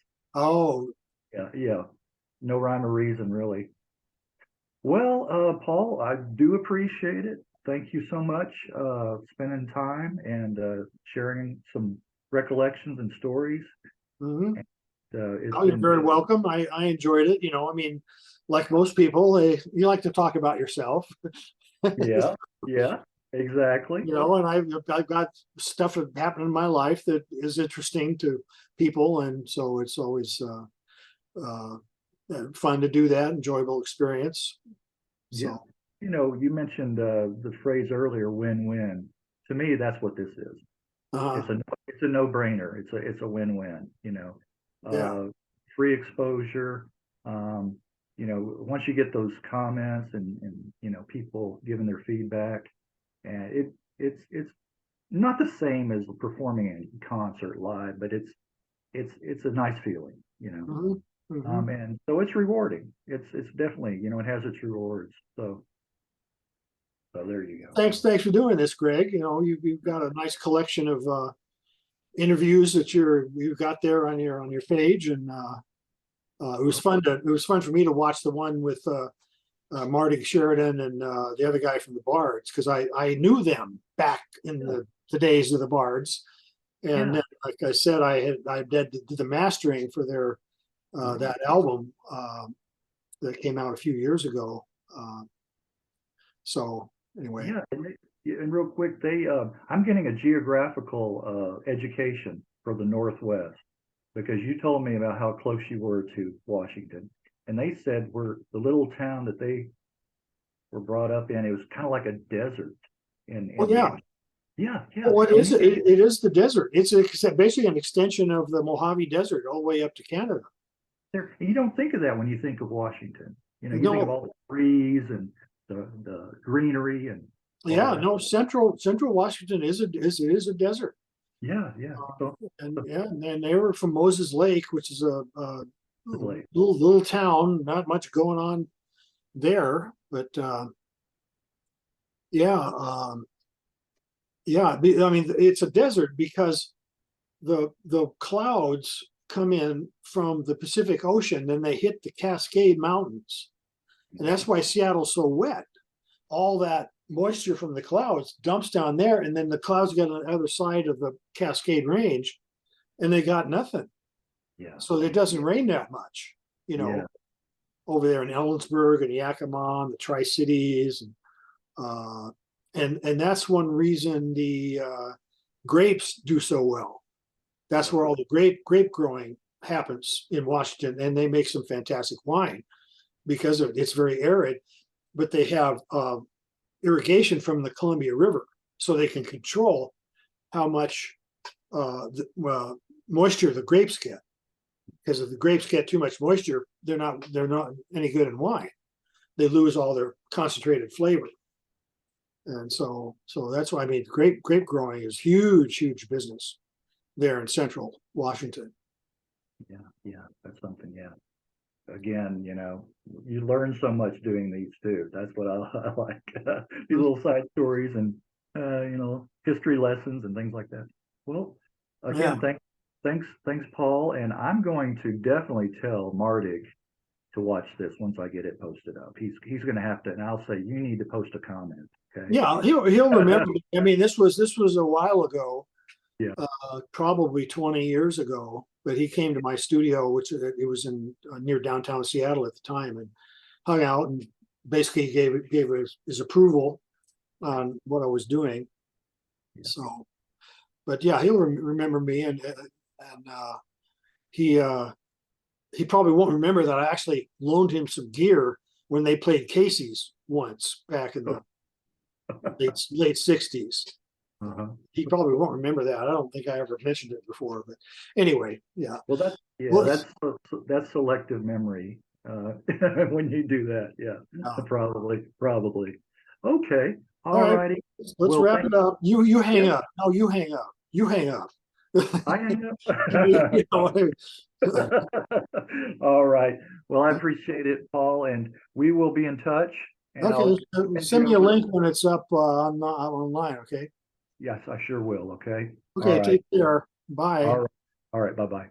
yeah, no rhyme or reason really. Well, Paul, I do appreciate it. Thank you so much, spending time and sharing some recollections and stories.
Mm-hmm. You're very welcome. I enjoyed it. Like most people, you like to talk about yourself.
Yeah, exactly.
And I've got stuff that happened in my life that is interesting to people, and so it's always fun to do that. Enjoyable experience. So,
you mentioned the phrase earlier, win-win. To me, that's what this is. It's a no-brainer. It's a win-win. Free exposure. Once you get those comments and people giving their feedback, and it's not the same as performing a concert live, but it's a nice feeling, and so it's rewarding. It's definitely, it has its rewards. So there you go.
Thanks for doing this, Greg. You've got a nice collection of interviews that you've got there on your page, and it was fun for me to watch the one with Marty Sheridan and the other guy from the Bards, because I knew them back in the days of the Bards, and then, like I said, I did the mastering for their that album that came out a few years ago. So anyway,
and real quick, I'm getting a geographical education for the Northwest, because you told me about how close you were to Washington, and they said the little town that they were brought up in, it was kind of like a desert. Yeah.
Well, it is the desert. It's basically an extension of the Mojave Desert all the way up to Canada.
You don't think of that when you think of Washington. You think of all the trees and the greenery and
Central Washington is a desert.
Yeah.
And then they were from Moses Lake, which is a little town. Not much going on there, but it's a desert because the clouds come in from the Pacific Ocean, then they hit the Cascade Mountains, and that's why Seattle's so wet. All that moisture from the clouds dumps down there, and then the clouds get on the other side of the Cascade Range, and they got nothing.
Yeah.
So it doesn't rain that much, over there in Ellensburg and Yakima and the Tri-Cities, and that's one reason the grapes do so well. That's where all the grape growing happens in Washington, and they make some fantastic wine because it's very arid, but they have irrigation from the Columbia River, so they can control how much moisture the grapes get. Because if the grapes get too much moisture, they're not any good in wine. They lose all their concentrated flavor. And so that's why I mean grape growing is huge business there in central Washington.
Yeah, that's something. Yeah. Again, you learn so much doing these too. That's what I like. These little side stories and history lessons and things like that. Well, again, thanks, Paul. And I'm going to definitely tell Mardig to watch this once I get it posted up. He's going to have to, and I'll say you need to post a comment. Okay.
Yeah, he'll remember. I mean, this was a while ago.
Yeah.
Probably 20 years ago. But he came to my studio, which it was in near downtown Seattle at the time, and hung out and basically gave his approval on what I was doing. Yeah. So, but yeah, he'll remember me, and he probably won't remember that I actually loaned him some gear when they played Casey's once back in the late 60s. He probably won't remember that. I don't think I ever mentioned it before, but anyway, yeah.
Well, that's selective memory when you do that. Yeah, probably. Okay, all righty.
Let's wrap it up. You hang up. No, you hang up. You hang up.
I hang up. All right. Well, I appreciate it, Paul, and we will be in touch.
Okay, send me a link when it's up online. Okay.
Yes, I sure will. Okay.
Okay. Take care. Bye.
All right. Bye-bye.